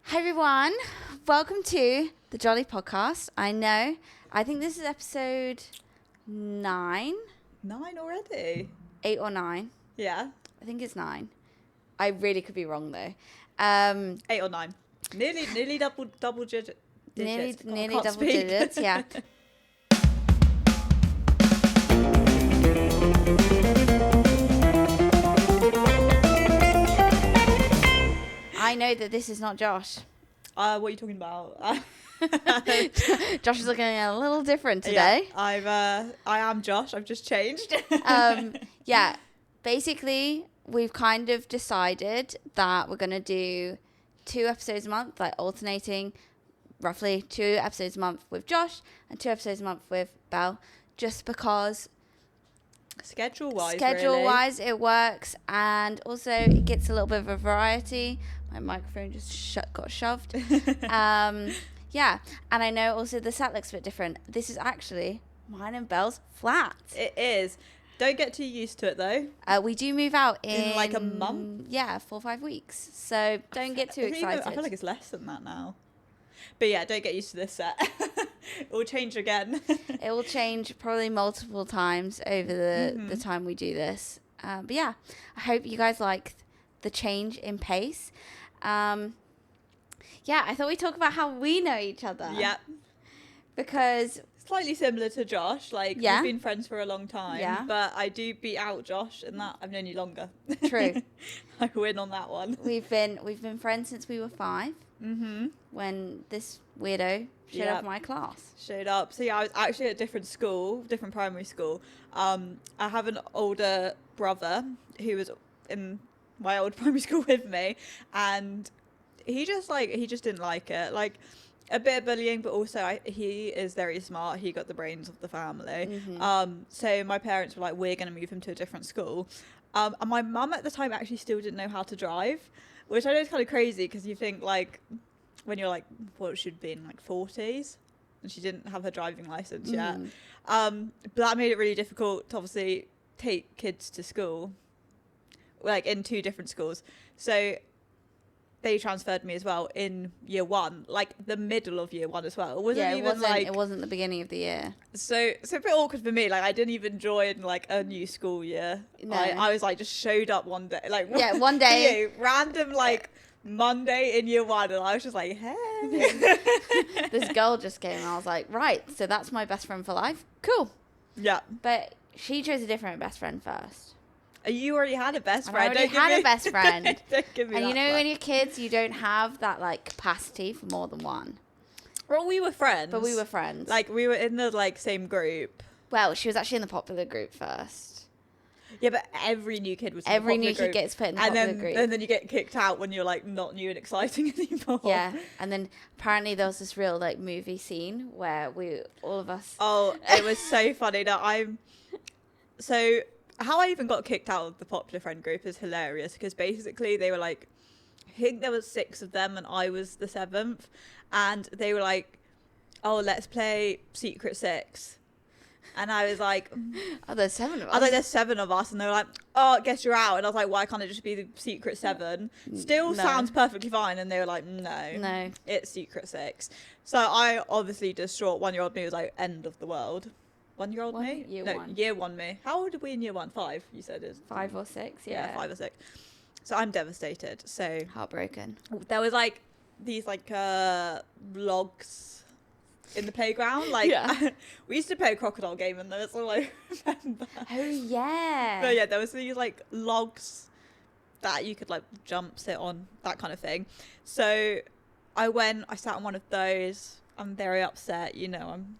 Hi everyone, welcome to the Jolly Podcast. I think this is episode 9. 9 already? 8 or 9. Yeah. I think it's 9. I really could be wrong though. 8 or 9. Nearly double digits. Nearly Can't double speak. digits, yeah. I know that this is not Josh. What are you talking about? Josh is looking a little different today. Yeah, I am Josh. I've just changed. Yeah, basically, we've kind of decided that we're going to do 2 episodes a month, like alternating roughly 2 episodes a month with Josh and 2 episodes a month with Belle, just because schedule-wise it works, and also it gets a little bit of a variety. My microphone just got shoved. Yeah, and I know also the set looks a bit different. This is actually mine and Belle's flat. It is. Don't get too used to it though. We do move out in like a month. Yeah, 4 or 5 weeks. So don't get too excited. I feel like it's less than that now. But yeah, don't get used to this set. It will change again. It will change probably multiple times over the time we do this. But yeah, I hope you guys like the change in pace. Yeah, I thought we'd talk about how we know each other. Yeah. Because slightly similar to Josh. Like, yeah. We've been friends for a long time. Yeah. But I do beat out Josh in that I've known you longer. True. I win on that one. We've been friends since we were 5. Mm-hmm. When this weirdo showed up in my class. Showed up. So yeah, I was actually at a different primary school. I have an older brother who was in my old primary school with me, and he just didn't like it. Like, a bit of bullying, but also he is very smart. He got the brains of the family. Mm-hmm. So my parents were like, we're going to move him to a different school. And my mum at the time actually still didn't know how to drive, which I know is kind of crazy because you think, like, when you're like, what should be in like 40s, and she didn't have her driving license yet. But that made it really difficult to obviously take kids to school, like in 2 different schools. So they transferred me as well in year 1, like the middle of year 1 as well. It wasn't the beginning of the year. So it's a bit awkward for me. Like, I didn't even join like a new school year. No. I was like, just showed up one day, like one day, random like Monday in year 1, and I was just like, hey. This girl just came, and I was like, right, so that's my best friend for life. Cool. Yeah. But she chose a different best friend first. You already had a best friend. I already had a best friend. Don't give me and that you know, one. when you're kids, you don't have that like capacity for more than one. Well, we were friends. But we were friends. Like, we were in the like same group. Well, she was actually in the popular group first. Yeah, but every new kid was in every the new popular kid group. gets put in the popular group. And then you get kicked out when you're like not new and exciting anymore. Yeah, and then apparently there was this real like movie scene where all of us. Oh, it was so funny. So how I even got kicked out of the popular friend group is hilarious, because basically they were like, I think there was 6 of them and I was the 7th, and they were like, oh, let's play Secret 6. And I was like, oh, there's 7 of us. I was like, there's 7 of us. And they were like, oh, I guess you're out. And I was like, why can't it just be the Secret 7? Still sounds perfectly fine. And they were like, no, it's Secret 6. So I obviously distraught 1-year-old me was like, end of the world. 1-year-old me? Year 1 me. How old are we in year 1? 5, you said is 5 or 6, yeah. 5 or 6. So I'm devastated. So heartbroken. There was like these like logs in the playground, like we used to play a crocodile game, and that's all I remember. Oh yeah. But yeah, there was these like logs that you could like sit on, that kind of thing. So I sat on one of those. I'm very upset, you know, I'm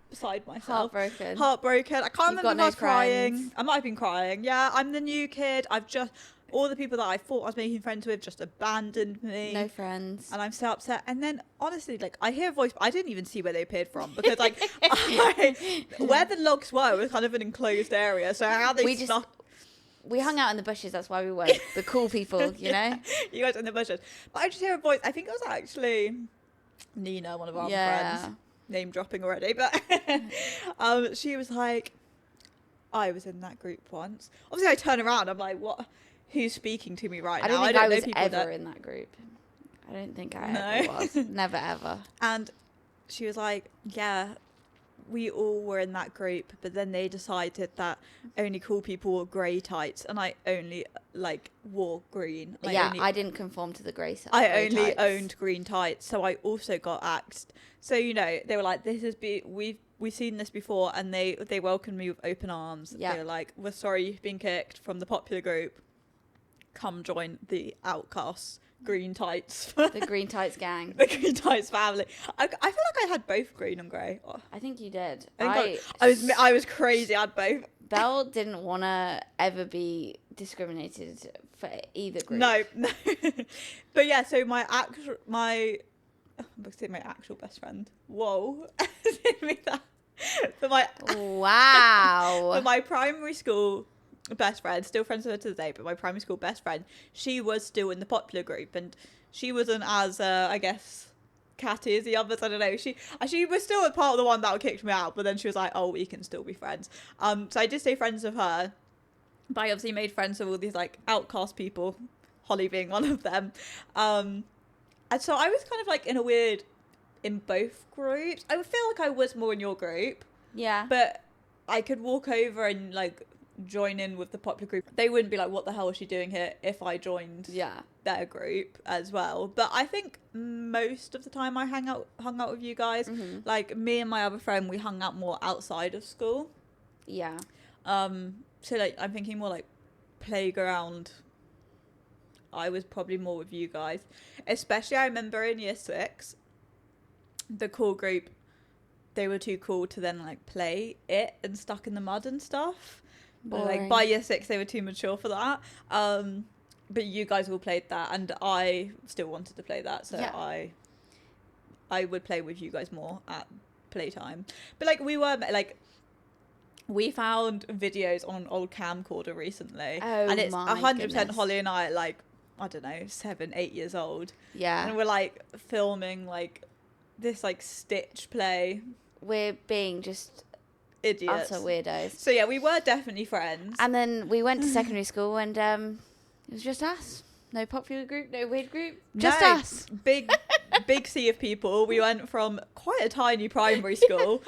beside myself. Heartbroken. I can't remember if I was crying. I might have been crying. Yeah, I'm the new kid. All the people that I thought I was making friends with just abandoned me. No friends. And I'm so upset. And then, honestly, like, I hear a voice, but I didn't even see where they appeared from. Because, like, where the logs were was kind of an enclosed area. So how they we hung out in the bushes. That's why we were the cool people, you know? You guys in the bushes. But I just hear a voice. I think it was actually Nina, one of our friends. Name dropping already. But she was like, I was in that group once. Obviously, I turn around. I'm like, what? Who's speaking to me right now? I don't think I was ever in that group. I don't think I No. ever was. Never ever. And she was like, yeah, we all were in that group, but then they decided that only cool people wore grey tights, and I only like wore green. I didn't conform to the grey side. I only owned green tights, so I also got axed. So they were like, "This is we've seen this before," and they welcomed me with open arms. Yeah. They were like, "We're sorry you've been kicked from the popular group. Come join the outcasts." Green tights. The green tights gang. The green tights family. I feel like I had both green and grey. Oh. I think you did. I was crazy. I had both. Belle didn't want to ever be discriminated for either group. No. But yeah, so my actual best friend. Whoa. Didn't mean that. Wow. But my primary school best friend, still friends with her to today, but my primary school best friend, she was still in the popular group, and she wasn't as I guess catty as the others. I don't know. She was still a part of the one that kicked me out, but then she was like, oh, we can still be friends. So I did stay friends with her, but I obviously made friends with all these like outcast people, Holly being one of them. And so I was kind of like in both groups. I feel like I was more in your group. Yeah. But I could walk over and like join in with the popular group. They wouldn't be like, what the hell is she doing here, if I joined their group as well. But I think most of the time I hung out with you guys. Mm-hmm. Like me and my other friend, we hung out more outside of school. Yeah. So like I'm thinking more like playground. I was probably more with you guys. Especially I remember in year 6, the cool group, they were too cool to then like play it and stuck in the mud and stuff. But, like by year 6 they were too mature for that. But you guys all played that, and I still wanted to play that, so yeah. I would play with you guys more at playtime. But like we found videos on an old camcorder recently, and it's 100% Holly and I, like, I don't know, 7, 8 years old. Yeah. And we're like filming like this like Stitch play. We're being just idiots. Utter weirdos. So yeah, we were definitely friends. And then we went to secondary school, and it was just us. No popular group, no weird group, just us. Big sea of people. We went from quite a tiny primary school.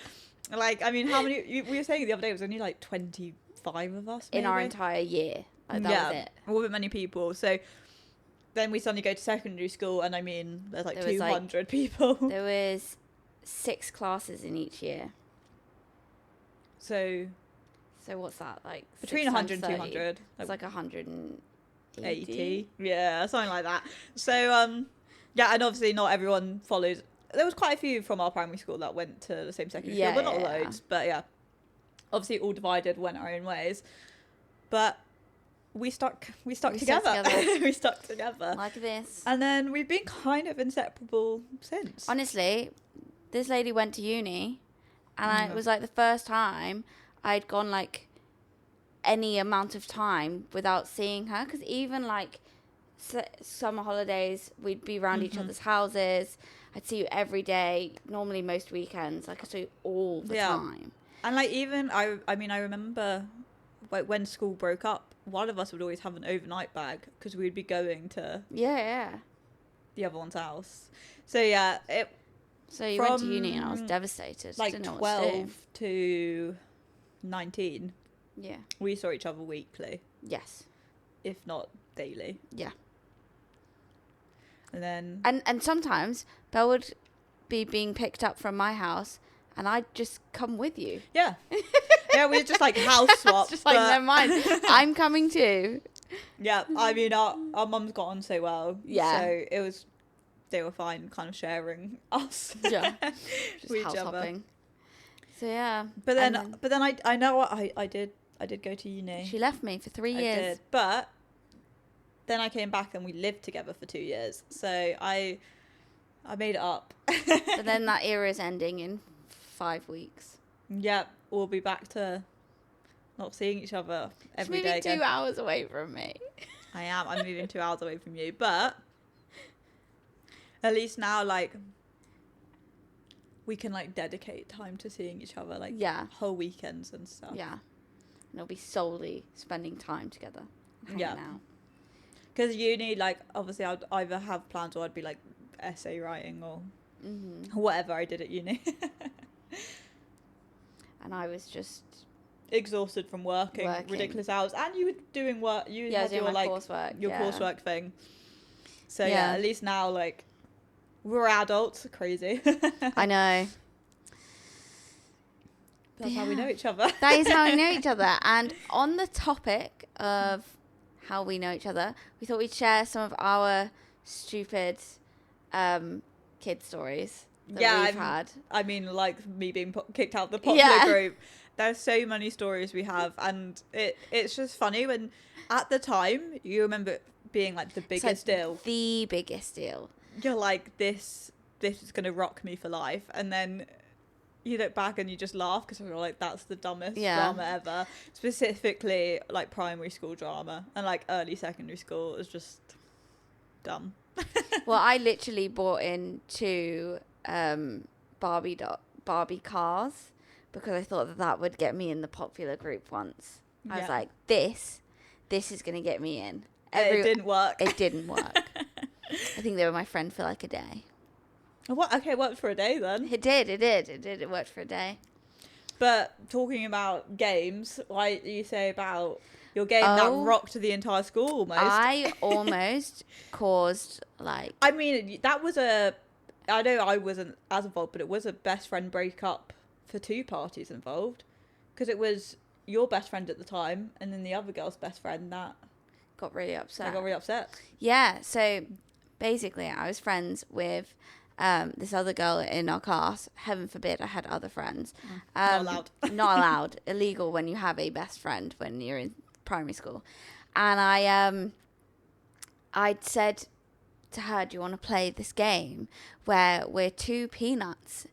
Like, I mean, how many? We were saying the other day, it was only like 25 of us maybe? In our entire year. Like, that was it. Wasn't many people. So then we suddenly go to secondary school, and I mean, there's like 200 people. There was 6 classes in each year. So what's that, like? Between 100 and 200. It's like 180. 80. Yeah, something like that. So, yeah, and obviously not everyone follows. There was quite a few from our primary school that went to the same secondary school, but not loads. But yeah, obviously all divided, went our own ways. But we stuck together. We stuck together. Like this. And then we've been kind of inseparable since. Honestly, this lady went to uni, and it was like the first time I'd gone like any amount of time without seeing her, because even like summer holidays we'd be around each other's houses. I'd see you every day, normally most weekends. Like, I saw you all the time. And like, even I mean I remember like when school broke up, one of us would always have an overnight bag because we'd be going to the other one's house. So yeah, so you went to uni and I was devastated. Like, didn't know 12 to 19. Yeah. We saw each other weekly. Yes. If not daily. Yeah. And then... And sometimes Belle would be being picked up from my house, and I'd just come with you. Yeah. Yeah, we were just like house swaps. Just like, never mind. I'm coming too. Yeah, I mean, our mums got on so well. Yeah. So they were fine kind of sharing us. Yeah. Just house hopping. So yeah. But then I know what I did go to uni. She left me for 3 years. I did. But then I came back and we lived together for 2 years. So I made it up. But then that era is ending in 5 weeks. Yeah, we'll be back to not seeing each other every day again. She's moving 2 hours away from me. I am. I'm moving 2 hours away from you. But at least now, like, we can like dedicate time to seeing each other, like whole weekends and stuff. Yeah. And it'll be solely spending time together. Hanging out. Because uni, like, obviously I'd either have plans or I'd be like essay writing or whatever I did at uni. And I was just exhausted from working ridiculous hours, and you were doing work. You had your like coursework thing. So yeah, at least now like we're adults. Crazy. I know. That's how we know each other. That is how we know each other. And on the topic of how we know each other, we thought we'd share some of our stupid kid stories that we've had. I mean, like me being kicked out of the popular group. There's so many stories we have, and it's just funny when at the time you remember it being like the biggest deal. The biggest deal. You're like, this is gonna rock me for life, and then you look back and you just laugh because you're like, that's the dumbest drama ever. Specifically, like primary school drama and like early secondary school is just dumb. Well, I literally bought in 2 Barbie cars because I thought that would get me in the popular group once. I was like, this is going to get me in. It didn't work. It didn't work. I think they were my friend for like a day. What? Okay, it worked for a day then. It did. It worked for a day. But talking about games, why do you say about your game that rocked the entire school almost? I almost caused like... I mean, that was I know I wasn't as involved, but it was a best friend breakup for 2 parties involved. Because it was your best friend at the time and then the other girl's best friend that... got really upset. I got really upset. Yeah, so basically I was friends with... this other girl in our class. Heaven forbid I had other friends. Not allowed. Not allowed. Illegal when you have a best friend when you're in primary school. And I'd said to her, do you want to play this game where we're 2 peanuts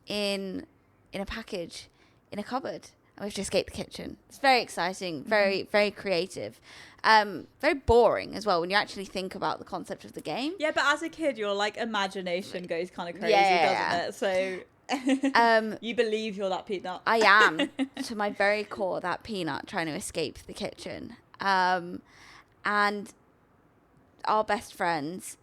in a package in a cupboard and we have to escape the kitchen? It's very exciting, very, very creative. Very boring as well when you actually think about the concept of the game. Yeah, but as a kid, your like imagination goes kind of crazy, doesn't it? So you believe you're that peanut. I am, to my very core, that peanut trying to escape the kitchen. And our best friends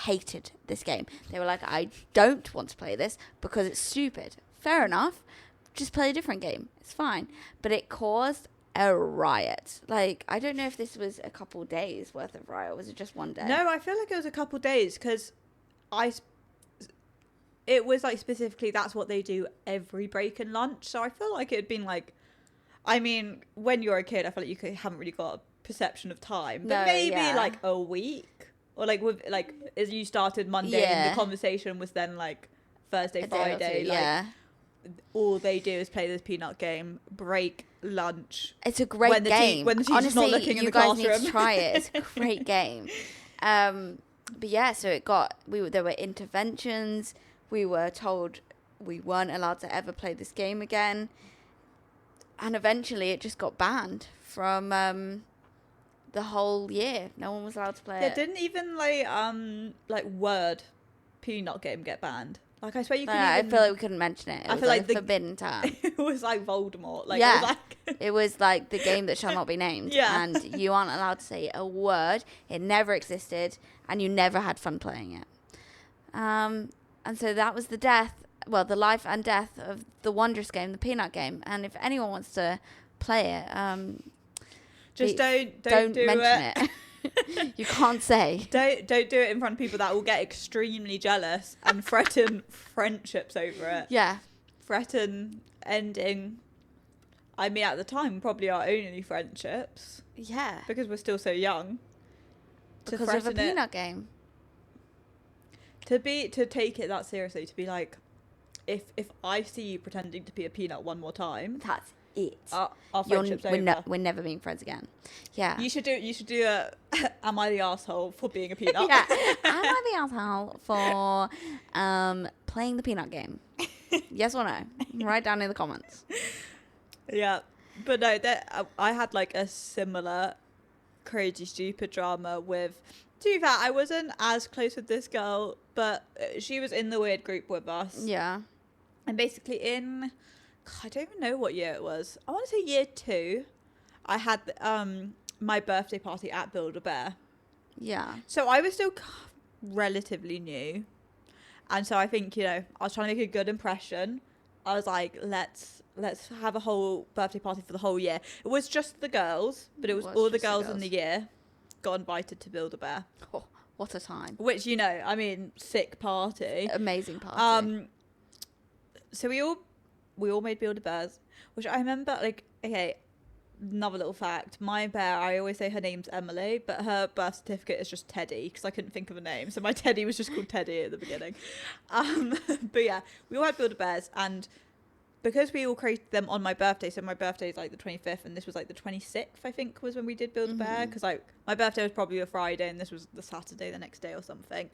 hated this game. They were like, I don't want to play this because it's stupid. Fair enough. Just play a different game. It's fine. But it caused a riot. Like, I don't know if this was a couple days worth of riot. Was it just one day? No, I feel like it was a couple days because it was like specifically that's what they do every break and lunch. So I feel like it had been like, I mean, when you're a kid, I feel like you haven't really got a perception of time, but maybe like a week or like with like as you started Monday and the conversation was then like Thursday, Friday, like all they do is play this peanut game, break, lunch. It's a great game. When the teacher's Honestly, not looking in the classroom. classroom. You guys need to try it. It's a great game. But yeah, so there were interventions. We were told we weren't allowed to ever play this game again. And eventually it just got banned from the whole year. No one was allowed to play it. Didn't even like word peanut game get banned? Like I swear you couldn't I feel like we couldn't mention it. It was like a forbidden term. It was like Voldemort. Like, yeah. It was like the game that shall not be named. Yeah. And you aren't allowed to say a word. It never existed. And you never had fun playing it. And so that was the life and death of the wondrous game, the peanut game. And if anyone wants to play it, just don't do mention it. You can't say. Don't do it in front of people that will get extremely jealous and threaten friendships over it. Yeah. Threaten ending. I mean, at the time, probably our only friendships. Yeah. Because we're still so young. Because of a peanut game. To take it that seriously, to be like, if I see you pretending to be a peanut one more time, that's it. Our friendship's over. We're never being friends again. Yeah. You should do a am I the asshole for being a peanut? Yeah. Am I the asshole for playing the peanut game? Yes or no? Write down in the comments. Yeah. But no, I had like a similar crazy stupid drama with, to be fair, I wasn't as close with this girl, but she was in the weird group with us. Yeah. And basically I don't even know what year it was. I want to say year 2. I had my birthday party at Build-A-Bear. Yeah. So I was still relatively new. And so I think, I was trying to make a good impression. I was like, let's have a whole birthday party for the whole year. It was just the girls, but it was all the girls in the year got invited to Build-A-Bear. Oh, what a time. Which, sick party. Amazing party. So we all made Build-A-Bears, which I remember, okay, another little fact. My bear, I always say her name's Emily, but her birth certificate is just Teddy because I couldn't think of a name. So my Teddy was just called Teddy at the beginning. But yeah, we all had Build-A-Bears, and because we all created them on my birthday, so my birthday is like the 25th and this was like the 26th, I think, was when we did Build-A-Bear, because my birthday was probably a Friday and this was the Saturday the next day or something.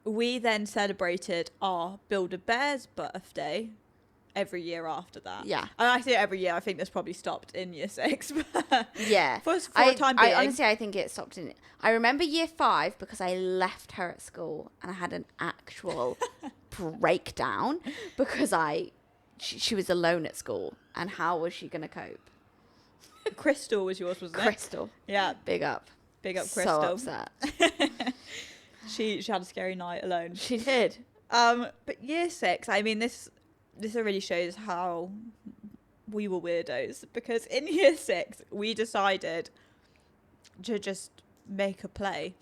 We then celebrated our Build-A-Bear's birthday every year after that. Yeah. And I say every year. I think this probably stopped in year 6. Yeah. For a time being. Honestly, I think it stopped in... I remember year 5 because I left her at school and I had an actual breakdown because she was alone at school, and how was she going to cope? Crystal was yours, wasn't it? Crystal. Yeah. Big up. Big up, Crystal. So upset. She had a scary night alone. She did. But year 6, I mean, this really shows how we were weirdos, because in year 6 we decided to just make a play.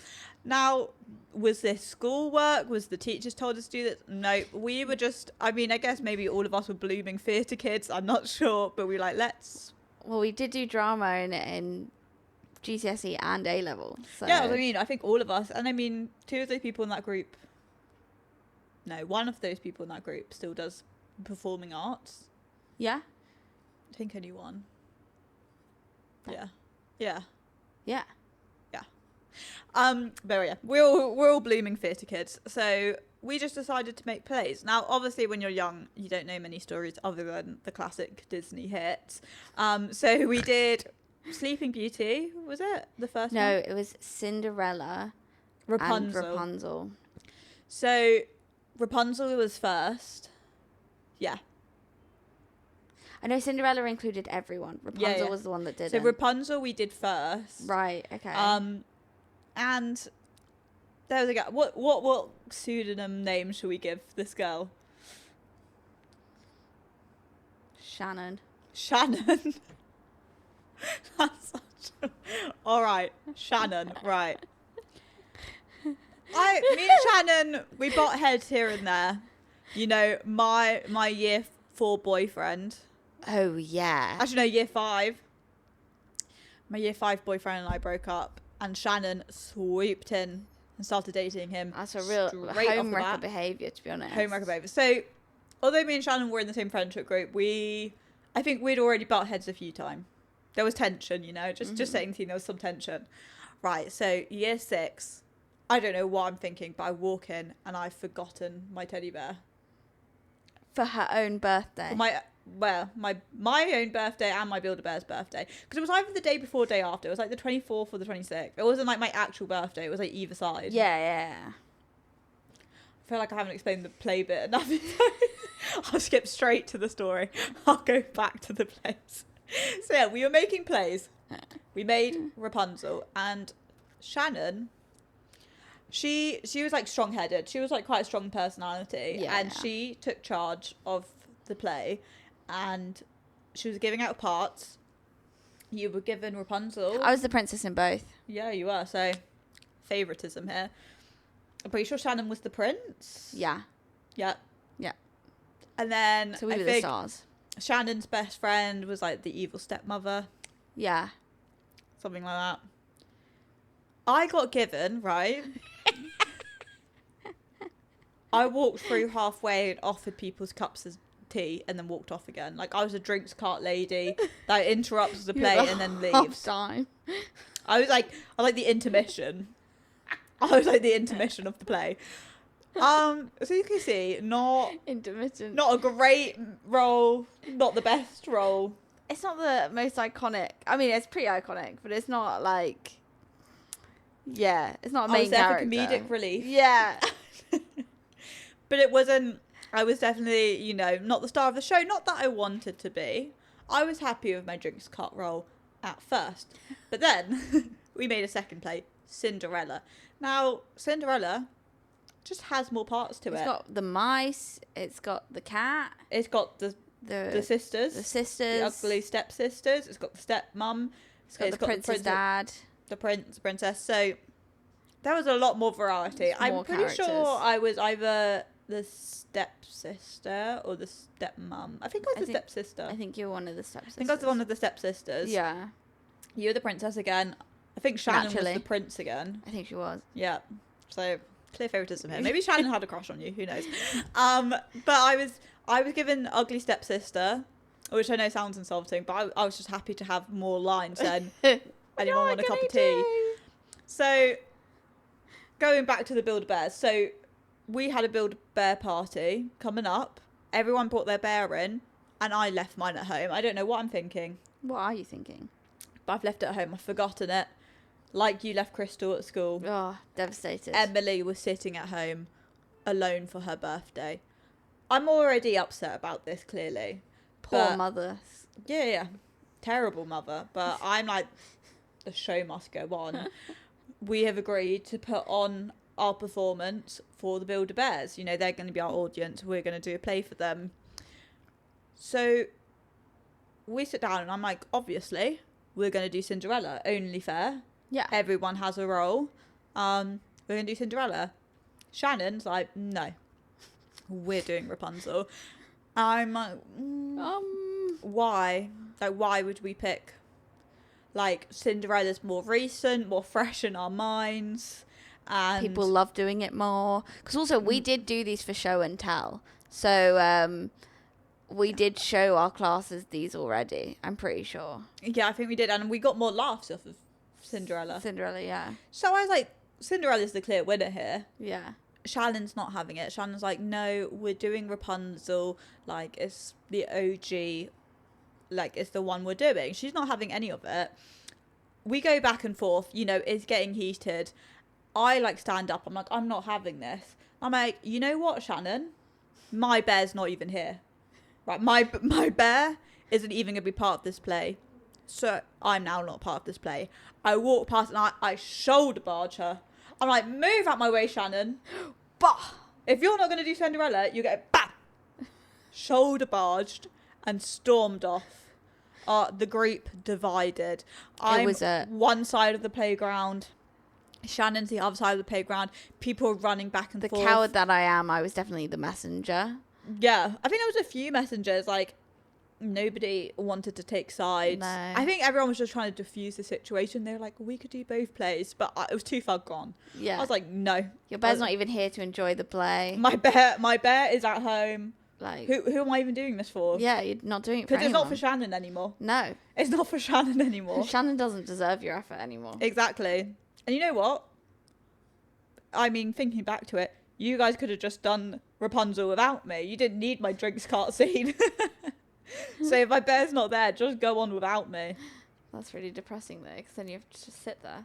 Now, was this schoolwork? Was the teachers told us to do this? No, we were just, I mean, I guess maybe all of us were blooming theatre kids, I'm not sure, but we were like, let's... Well, we did do drama in GCSE and A level. So. Yeah, I mean, I think all of us, and I mean, 2 of those people in that group, no, 1 of those people in that group still does performing arts. Yeah? I think only 1. Yeah. Yeah. Yeah. But yeah, we're all blooming theatre kids, so we just decided to make plays. Now, obviously, when you're young, you don't know many stories other than the classic Disney hits. So we did Sleeping Beauty. Was it the first one? No, it was Cinderella and Rapunzel. So Rapunzel was first. Yeah. I know Cinderella included everyone. Rapunzel was the one that didn't. So Rapunzel we did first. Right. Okay. And there was a guy. What pseudonym name should we give this girl? Shannon. That's such all right, Shannon. Right. Me and Shannon, we butt heads here and there. My year 4 boyfriend. Oh yeah. Actually, no, year 5. My year 5 boyfriend and I broke up, and Shannon swooped in and started dating him. That's a real homewrecker behaviour, to be honest. Homewrecker behaviour. So, although me and Shannon were in the same friendship group, I think we'd already butt heads a few times. There was tension, just setting the scene, there was some tension. Right, so year 6, I don't know what I'm thinking, but I walk in and I've forgotten my teddy bear. For her own birthday. My own birthday and my Build-A-Bear's birthday. Because it was either the day before or day after. It was like the 24th or the 26th. It wasn't like my actual birthday. It was like either side. Yeah. I feel like I haven't explained the play bit enough. I'll skip straight to the story. I'll go back to the plays. So yeah, we were making plays. We made Rapunzel, and Shannon, she was like strong-headed. She was like quite a strong personality, and she took charge of the play, and she was giving out parts. You were given Rapunzel. I was the princess in both. Yeah, you were. So favoritism here. I'm pretty sure Shannon was the prince. Yeah. Yeah. Yeah. And then so we were the stars. Shannon's best friend was like the evil stepmother. Yeah. Something like that. I got given, right? I walked through halfway and offered people's cups of tea and then walked off again. Like, I was a drinks cart lady that interrupts the play and then leaves. Time. I was like the intermission. I was like the intermission of the play. So you can see, not a great role, not the best role. It's not the most iconic. I mean, it's pretty iconic, but it's not like, it's not a main character. I was there for comedic relief. Yeah. But it wasn't, I was definitely, not the star of the show. Not that I wanted to be. I was happy with my drinks cart role at first. But then we made a second play, Cinderella. Now, Cinderella just has more parts to it. It's got the mice. It's got the cat. It's got the sisters. The sisters. The ugly stepsisters. It's got the stepmom. It's got the prince's dad. The princess. So there was a lot more variety. I'm pretty sure I was either the stepsister or the stepmom. I think I was the stepsister. I think you're one of the stepsisters. I think I was one of the stepsisters. Yeah. You were the princess again. I think Shannon was the prince again. I think she was. Yeah. So clear favoritism here. Maybe Shannon had a crush on you. Who knows? But I was given ugly stepsister, which I know sounds insulting, but I was just happy to have more lines than anyone want a cup of tea. So going back to the Build-A-Bears. So we had a Build-A-Bear party coming up. Everyone brought their bear in, and I left mine at home. I don't know what I'm thinking. What are you thinking? But I've left it at home. I've forgotten it. Like you left Crystal at school. Oh, devastated. Emily was sitting at home alone for her birthday. I'm already upset about this, clearly. Poor mother. Yeah. Terrible mother. But I'm like, the show must go on. We have agreed to put on our performance for the Build-A-Bears. You know, they're going to be our audience. We're going to do a play for them. So we sit down and I'm like, obviously, we're going to do Cinderella. Only fair. Yeah. Everyone has a role. We're going to do Cinderella. Shannon's like, no. We're doing Rapunzel. I'm like, why? Like, why would we pick? Like, Cinderella's more recent, more fresh in our minds. And people love doing it more. Because also, we did do these for show and tell. So, we did show our classes these already, I'm pretty sure. Yeah, I think we did. And we got more laughs off of Cinderella. Yeah. So I was like, Cinderella's the clear winner here. Yeah. Shannon's not having it. Shannon's like, no, we're doing Rapunzel. Like, it's the OG. Like, it's the one we're doing. She's not having any of it. We go back and forth. You know, it's getting heated. I, like, stand up. I'm like, I'm not having this. I'm like, you know what, Shannon? My bear's not even here. Right? My bear isn't even going to be part of this play. So I'm now not part of this play. I walk past and I shoulder barge her. I'm like, move out my way, Shannon. Bah! If you're not going to do Cinderella, you get bah! Shoulder barged and stormed off. The group divided. I'm one side of the playground. Shannon's the other side of the playground. People are running back and forth. The coward that I am, I was definitely the messenger. Yeah. I think there was a few messengers, like, nobody wanted to take sides. No. I think everyone was just trying to diffuse the situation. They were like, we could do both plays, but it was too far gone. Yeah. I was like, no. Your bear's not even here to enjoy the play. My bear is at home. Like, who am I even doing this for? Yeah, you're not doing it for anyone. Because it's not for Shannon anymore. No. It's not for Shannon anymore. Shannon doesn't deserve your effort anymore. Exactly. And you know what? I mean, thinking back to it, you guys could have just done Rapunzel without me. You didn't need my drinks cart scene. So if my bear's not there, just go on without me. That's really depressing though, because then you have to just sit there.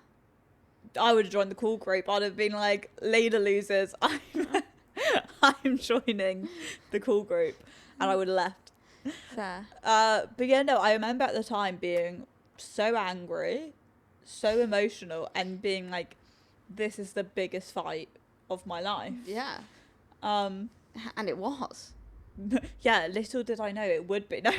I would have joined the cool group. I'd have been like, later losers, I'm joining the cool group. And I would have left. Fair. But yeah, no, I remember at the time being so angry, so emotional, and being like, this is the biggest fight of my life. Yeah. And it was. Yeah, little did I know it would be. No.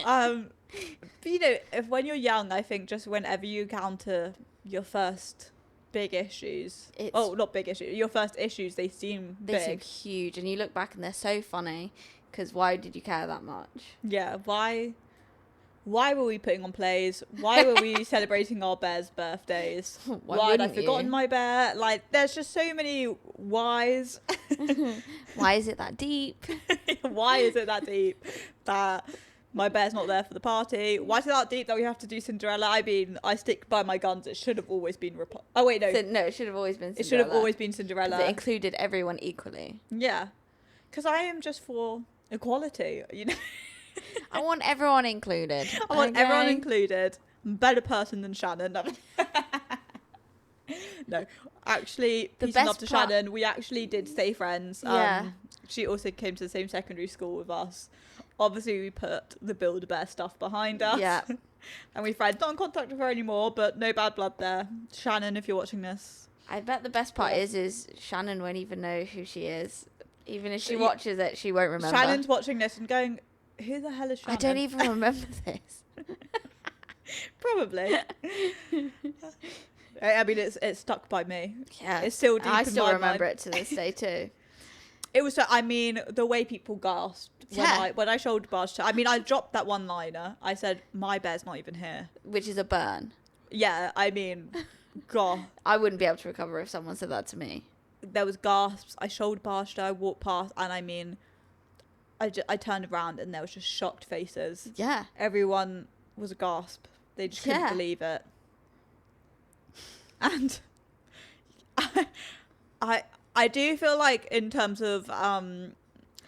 But you know, when you're young, I think just whenever you encounter your first big issues, not big issues, your first issues, they seem huge, and you look back and they're so funny. Because why did you care that much? Yeah, why were we putting on plays? Why were we celebrating our bear's birthdays? Why had I forgotten my bear? Like, there's just so many whys. Why is it that deep? Why is it that deep that my bear's not there for the party? Why is it that deep that we have to do Cinderella? I mean, I stick by my guns. It should have always been... no. No, it should have always been Cinderella. It should have always been Cinderella. It included everyone equally. Yeah. Because I am just for equality, you know? I want everyone included. I want everyone included. I'm a better person than Shannon. No, actually, peace and love to Shannon. We actually did stay friends. Yeah. She also came to the same secondary school with us. Obviously, we put the Build-A-Bear stuff behind us. Yeah. And we friends, not in contact with her anymore, but no bad blood there. Shannon, if you're watching this. I bet the best part Yeah. is Shannon won't even know who she is. Even if she Yeah. watches it, she won't remember. Shannon's watching this and going, who the hell is Shannon? I don't even remember this. Probably. I mean, it's stuck by me. Yeah, It's still deep I in still my remember mind. it to this day too. It was, I mean, the way people gasped Yeah. when I shoulder barged. I mean, I dropped that one liner. I said, my bear's not even here. Which is a burn. Yeah, I mean, God. I wouldn't be able to recover if someone said that to me. There was gasps. I shoulder barged her. I walked past, and I mean, I turned around, and there was just shocked faces. Yeah. Everyone was a gasp. They just couldn't Yeah. believe it. And I do feel like in terms of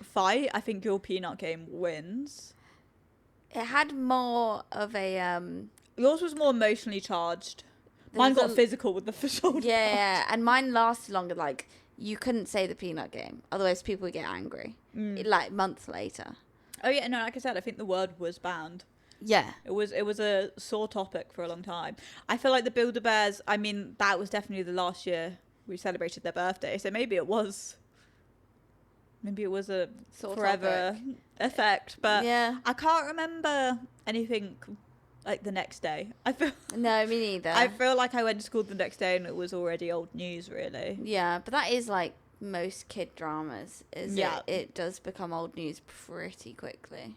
fight, I think your peanut game wins. It had more of a Yours was more emotionally charged. there Mine was got physical with the shoulder. yeah, and mine lasted longer. Like, you couldn't say the peanut game, otherwise people would get angry. Like months later. Oh yeah, no, like I said, I think the word was banned. Yeah. It was a sore topic for a long time. I feel like the Build-A-Bears, I mean, that was definitely the last year we celebrated their birthday, so maybe it was a Sore forever topic. effect, but Yeah. I can't remember anything like the next day. No, me neither. I feel like I went to school the next day and it was already old news, really. Yeah, but that is like most kid dramas. Yeah. It does become old news pretty quickly.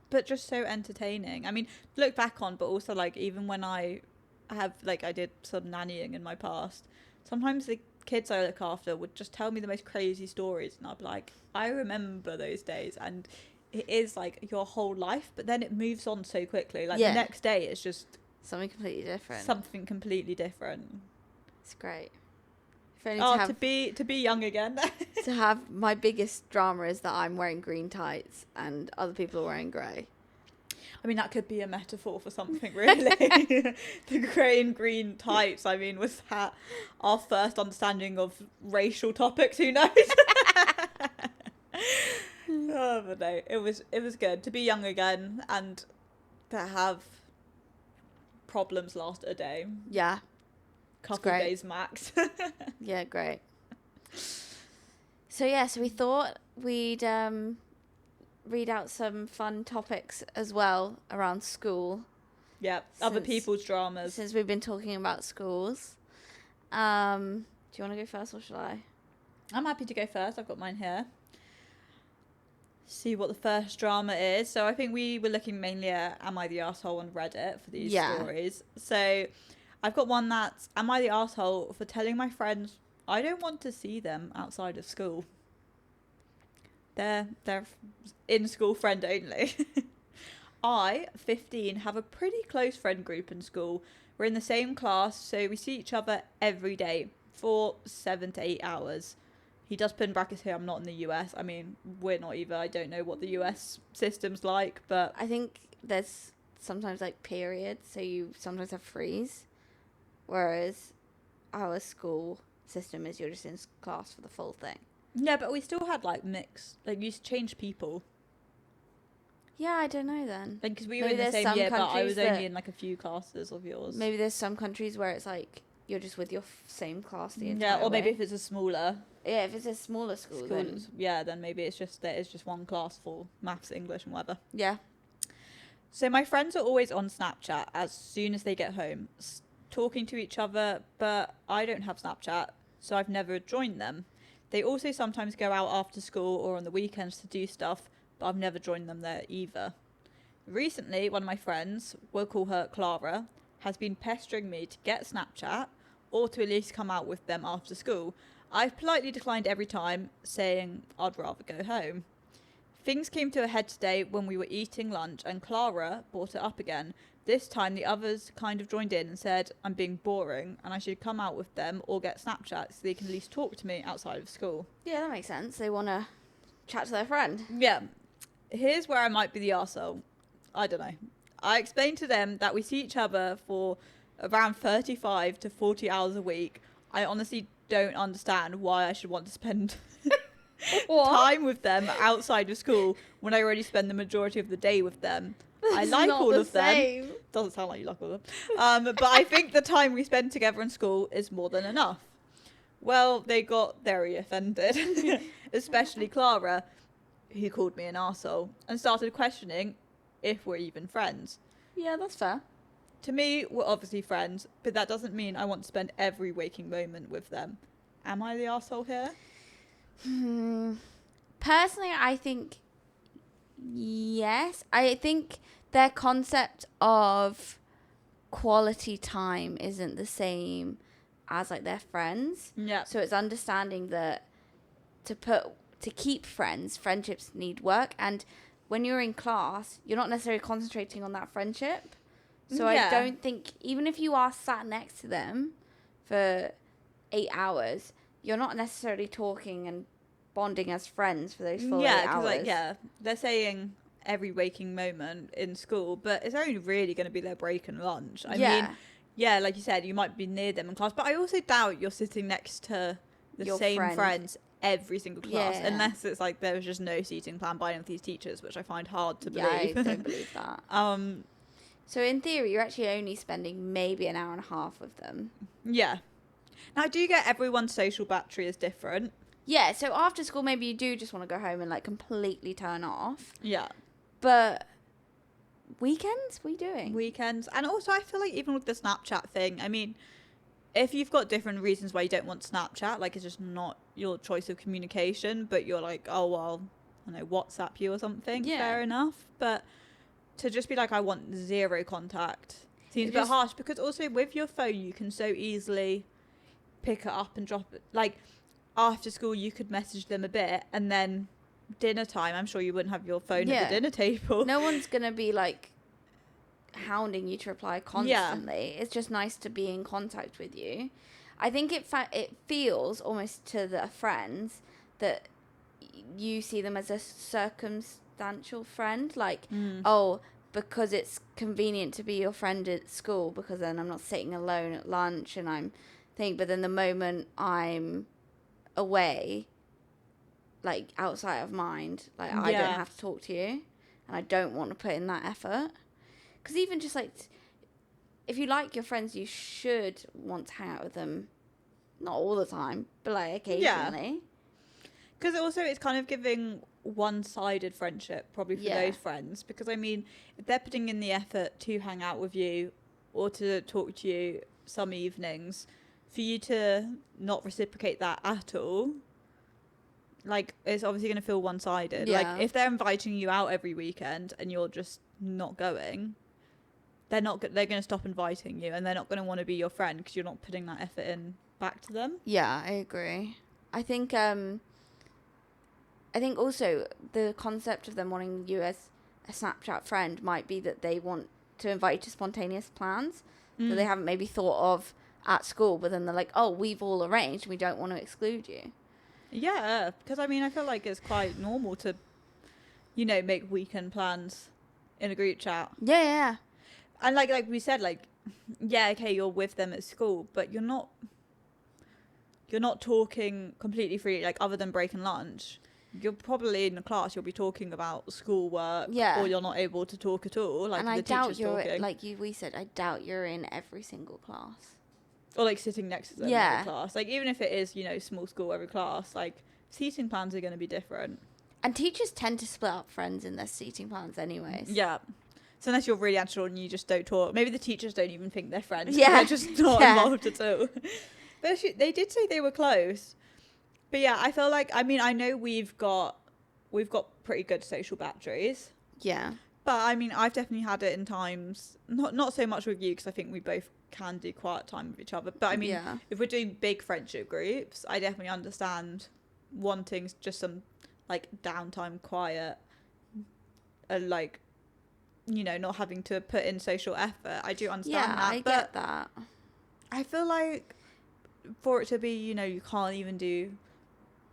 But just so entertaining. I mean, look back on, but also like even when I did some nannying in my past, sometimes the kids I look after would just tell me the most crazy stories, and I'd be like, I remember those days, and it is like your whole life, but then it moves on so quickly. Like Yeah. the next day, it's just Something completely different. something completely different. It's great. If only Oh, to have to be young again. to have my biggest drama is that I'm wearing green tights and other people are wearing grey. I mean, that could be a metaphor for something, really. The grey and green tights. I mean, was that our first understanding of racial topics? Who knows? Oh, but no, it was good to be young again and to have problems last a day, Yeah. couple great. days max. Yeah, great. So yeah, so we thought we'd read out some fun topics as well around school, Yeah, other Since- people's dramas. since we've been talking about schools. Do you want to go first or shall I? I'm happy to go first. I've got mine here. See what the first drama is. So I think we were looking mainly at Am I the Arsehole on Reddit for these Yeah. stories. So I've got one that's Am I the Arsehole for telling my friends I don't want to see them outside of school? They're in school friend only. I, 15, have a pretty close friend group in school. We're in the same class, so we see each other every day for 7 to 8 hours. He does put in brackets here, I'm not in the US. I mean, we're not either. I don't know what the US system's like, but I think there's sometimes like periods, so you sometimes have freeze, whereas our school system is you're just in class for the full thing. yeah, but we still had like mix. Like, you changed people. Yeah, I don't know then. Like, because we were Maybe in the there's same some year, but I countries was that- only in like a few classes of yours. Maybe there's some countries where it's like you're just with your same class the entire yeah, or maybe way. if it's a smaller Yeah, if it's a smaller school, then yeah, then maybe it's just there is just one class for maths, English, and whatever. yeah. So my friends are always on Snapchat as soon as they get home, talking to each other, but I don't have Snapchat, so I've never joined them. They also sometimes go out after school or on the weekends to do stuff, but I've never joined them there either. Recently, one of my friends, we'll call her Clara, has been pestering me to get Snapchat or to at least come out with them after school. I've politely declined every time, saying I'd rather go home. Things came to a head today when we were eating lunch and Clara brought it up again. This time the others kind of joined in and said I'm being boring and I should come out with them or get Snapchat so they can at least talk to me outside of school. Yeah, that makes sense. They want to chat to their friend. Yeah, here's where I might be the arsehole. I don't know. I explained to them that we see each other for around 35 to 40 hours a week. I honestly don't understand why I should want to spend time with them outside of school when I already spend the majority of the day with them. I like all of them, Doesn't sound like you like all of them. But I think the time we spend together in school is more than enough. Well, they got very offended, especially Clara, who called me an arsehole and started questioning if we're even friends. Yeah, that's fair. To me, we're obviously friends, but that doesn't mean I want to spend every waking moment with them. Am I the arsehole here? Personally, I think yes. I think their concept of quality time isn't the same as like their friends. Yeah. So it's understanding that to keep friendships need work, and when you're in class, you're not necessarily concentrating on that friendship. So Yeah. I don't think, even if you are sat next to them for 8 hours, you're not necessarily talking and bonding as friends for those full 8 hours. Like, they're saying every waking moment in school, but it's only really going to be their break and lunch. I mean, yeah, like you said, you might be near them in class, but I also doubt you're sitting next to the Your same friend. friends every single class, Yeah. unless it's like there was just no seating plan by any of these teachers, which I find hard to Yeah, I believe. don't believe that. So in theory, you're actually only spending maybe an hour and a half with them. Yeah. Now, do you get everyone's social battery is different? Yeah, so after school, maybe you do just want to go home and like completely turn off. Yeah. But weekends, what are you doing? Weekends. And also, I feel like even with the Snapchat thing, I mean, if you've got different reasons why you don't want Snapchat, like it's just not your choice of communication, but you're like, oh, well, I don't know, WhatsApp you or something, fair enough. But to just be like, I want zero contact seems a bit harsh, because also with your phone, you can so easily pick it up and drop it. Like, after school, you could message them a bit, and then dinner time, I'm sure you wouldn't have your phone at the dinner table. No one's going to be like hounding you to reply constantly. It's just nice to be in contact with you. I think it feels almost to the friends that you see them as a circumstantial friend, like oh, because it's convenient to be your friend at school, because then I'm not sitting alone at lunch and I'm thinking, but then the moment I'm away, like outside of mind, like I don't have to talk to you, and I don't want to put in that effort. Because even just like, if you like your friends, you should want to hang out with them, not all the time, but like occasionally. Because also it's kind of giving one-sided friendship probably for those friends, because I mean, if they're putting in the effort to hang out with you or to talk to you some evenings, for you to not reciprocate that at all, like, it's obviously going to feel one-sided. Like, if they're inviting you out every weekend and you're just not going, they're going to stop inviting you, and they're not going to want to be your friend because you're not putting that effort in back to them. Yeah, I agree. I think also the concept of them wanting you as a Snapchat friend might be that they want to invite you to spontaneous plans that they haven't maybe thought of at school, but then they're like, oh, we've all arranged, we don't want to exclude you. Yeah, because I mean, I feel like it's quite normal to, you know, make weekend plans in a group chat. Yeah. And like we said, like, yeah, okay, you're with them at school, but you're not talking completely freely, like, other than break and lunch. You're probably in the class, you'll be talking about schoolwork, or you're not able to talk at all. Like, and the I doubt you're, talking. like we said, I doubt you're in every single class. Or like sitting next to them in every class. Like, even if it is, you know, small school every class, like, seating plans are going to be different. And teachers tend to split up friends in their seating plans anyways. Yeah. So unless you're really actual and you just don't talk, maybe the teachers don't even think they're friends. Yeah. They're just not involved at all. But actually, they did say they were close. But yeah, I feel like, I mean, I know we've got pretty good social batteries. Yeah. But I mean, I've definitely had it in times, not so much with you, because I think we both can do quiet time with each other. But I mean, if we're doing big friendship groups, I definitely understand wanting just some like downtime, quiet, like, you know, not having to put in social effort. I do understand that. I get that. I feel like for it to be, you know, you can't even do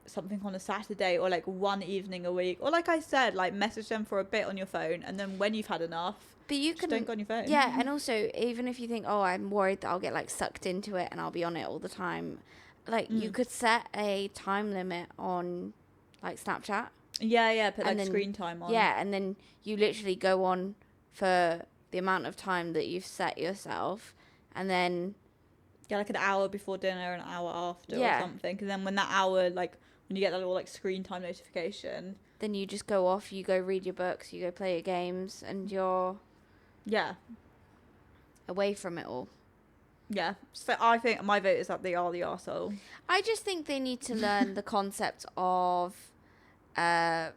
something on a Saturday, or like one evening a week, or like I said, like message them for a bit on your phone, and then when you've had enough, but you can don't go on your phone. Yeah, and also, even if you think, oh, I'm worried that I'll get like sucked into it and I'll be on it all the time, like you could set a time limit on like Snapchat. Yeah, put like screen time on. Yeah, and then you literally go on for the amount of time that you've set yourself, and then Yeah, like an hour before dinner, an hour after Yeah. or something. And then when that hour, like, when you get that little, like, screen time notification. then you just go off, you go read your books, you go play your games, and you're Yeah. away from it all. Yeah. So I think my vote is that they are the arsehole. I just think they need to learn the concept of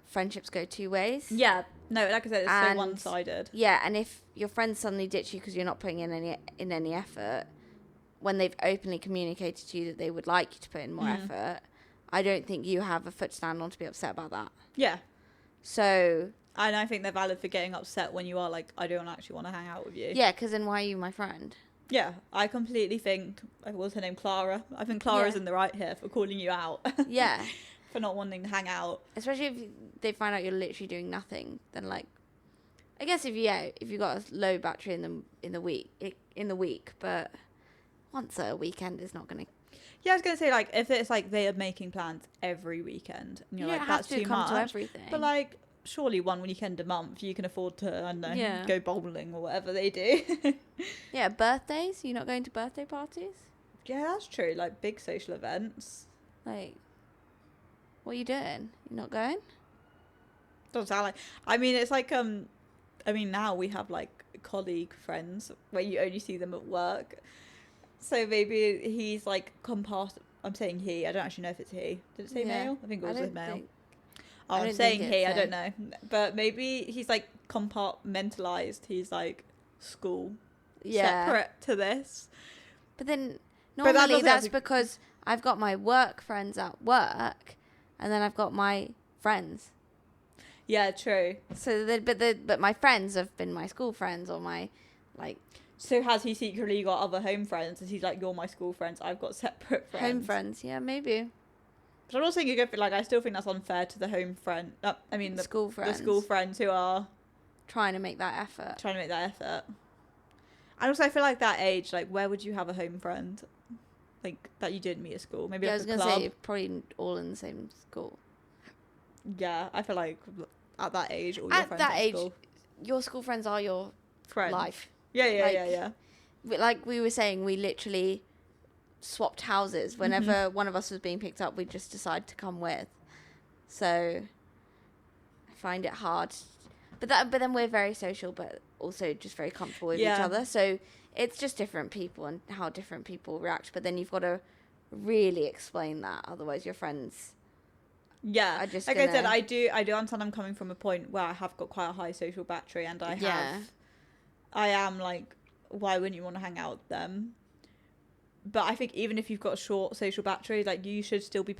friendships go two ways. Yeah. No, like I said, it's so And- one-sided. Yeah, and if your friends suddenly ditch you because you're not putting in any effort, when they've openly communicated to you that they would like you to put in more effort, I don't think you have a foot to stand on to be upset about that. Yeah. So And I think they're valid for getting upset when you are like, I don't actually want to hang out with you. yeah, because then why are you my friend? Yeah, I completely think, what was her name, Clara? I think Clara's Yeah. in the right here for calling you out. Yeah, For not wanting to hang out. especially if they find out you're literally doing nothing. Then like, I guess if you got a low battery in the week, but once a weekend is not gonna. Yeah, I was going to say, like, if it's like they are making plans every weekend, and you're You like, don't have that's to too come to much. everything. But like, surely one weekend a month you can afford to, I don't know, Yeah. go bowling or whatever they do. Yeah, birthdays. You're not going to birthday parties? Yeah, that's true. Like big social events. Like, what are you doing? You're not going? Doesn't sound like. I mean, it's like I mean, now we have like colleague friends where you only see them at work. So maybe he's like come past. I'm saying he. I don't actually know if it's he. Did it say Yeah. male? I think it was a male. think- Oh, I I'm don't saying think he. it's I don't him. know. But maybe he's like compartmentalized. He's like school Yeah. separate to this. But then But that normally doesn't that's have to- because I've got my work friends at work, and then I've got my friends. Yeah, true. So but my friends have been my school friends or my like So has he secretly got other home friends? Is he like, you're my school friends, I've got separate friends? home friends. Yeah, maybe But I'm not saying you go for, like, I still think that's unfair to the home friend. I mean, the school friends. the school friends who are trying to make that effort. trying to make that effort. And also, I feel like that age, like, where would you have a home friend? Like, that you didn't meet at school? Maybe Yeah, I like was a gonna club? say probably all in the same school. Yeah, I feel like at that age, all your At friends that at age, school. your school friends are your Friends. life. Yeah, yeah, Like- yeah, yeah. Like we were saying, we literally swapped houses. Whenever Mm-hmm. one of us was being picked up, we just decided to come with. So I find it hard. But then we're very social, but also just very comfortable with each Yeah. other. So it's just different people and how different people react. But then you've got to really explain that. Otherwise, your friends Yeah, are just like I said, gonna- I do understand. I'm coming from a point where I have got quite a high social battery, and I am like, why wouldn't you want to hang out with them? But I think even if you've got a short social battery, like, you should still be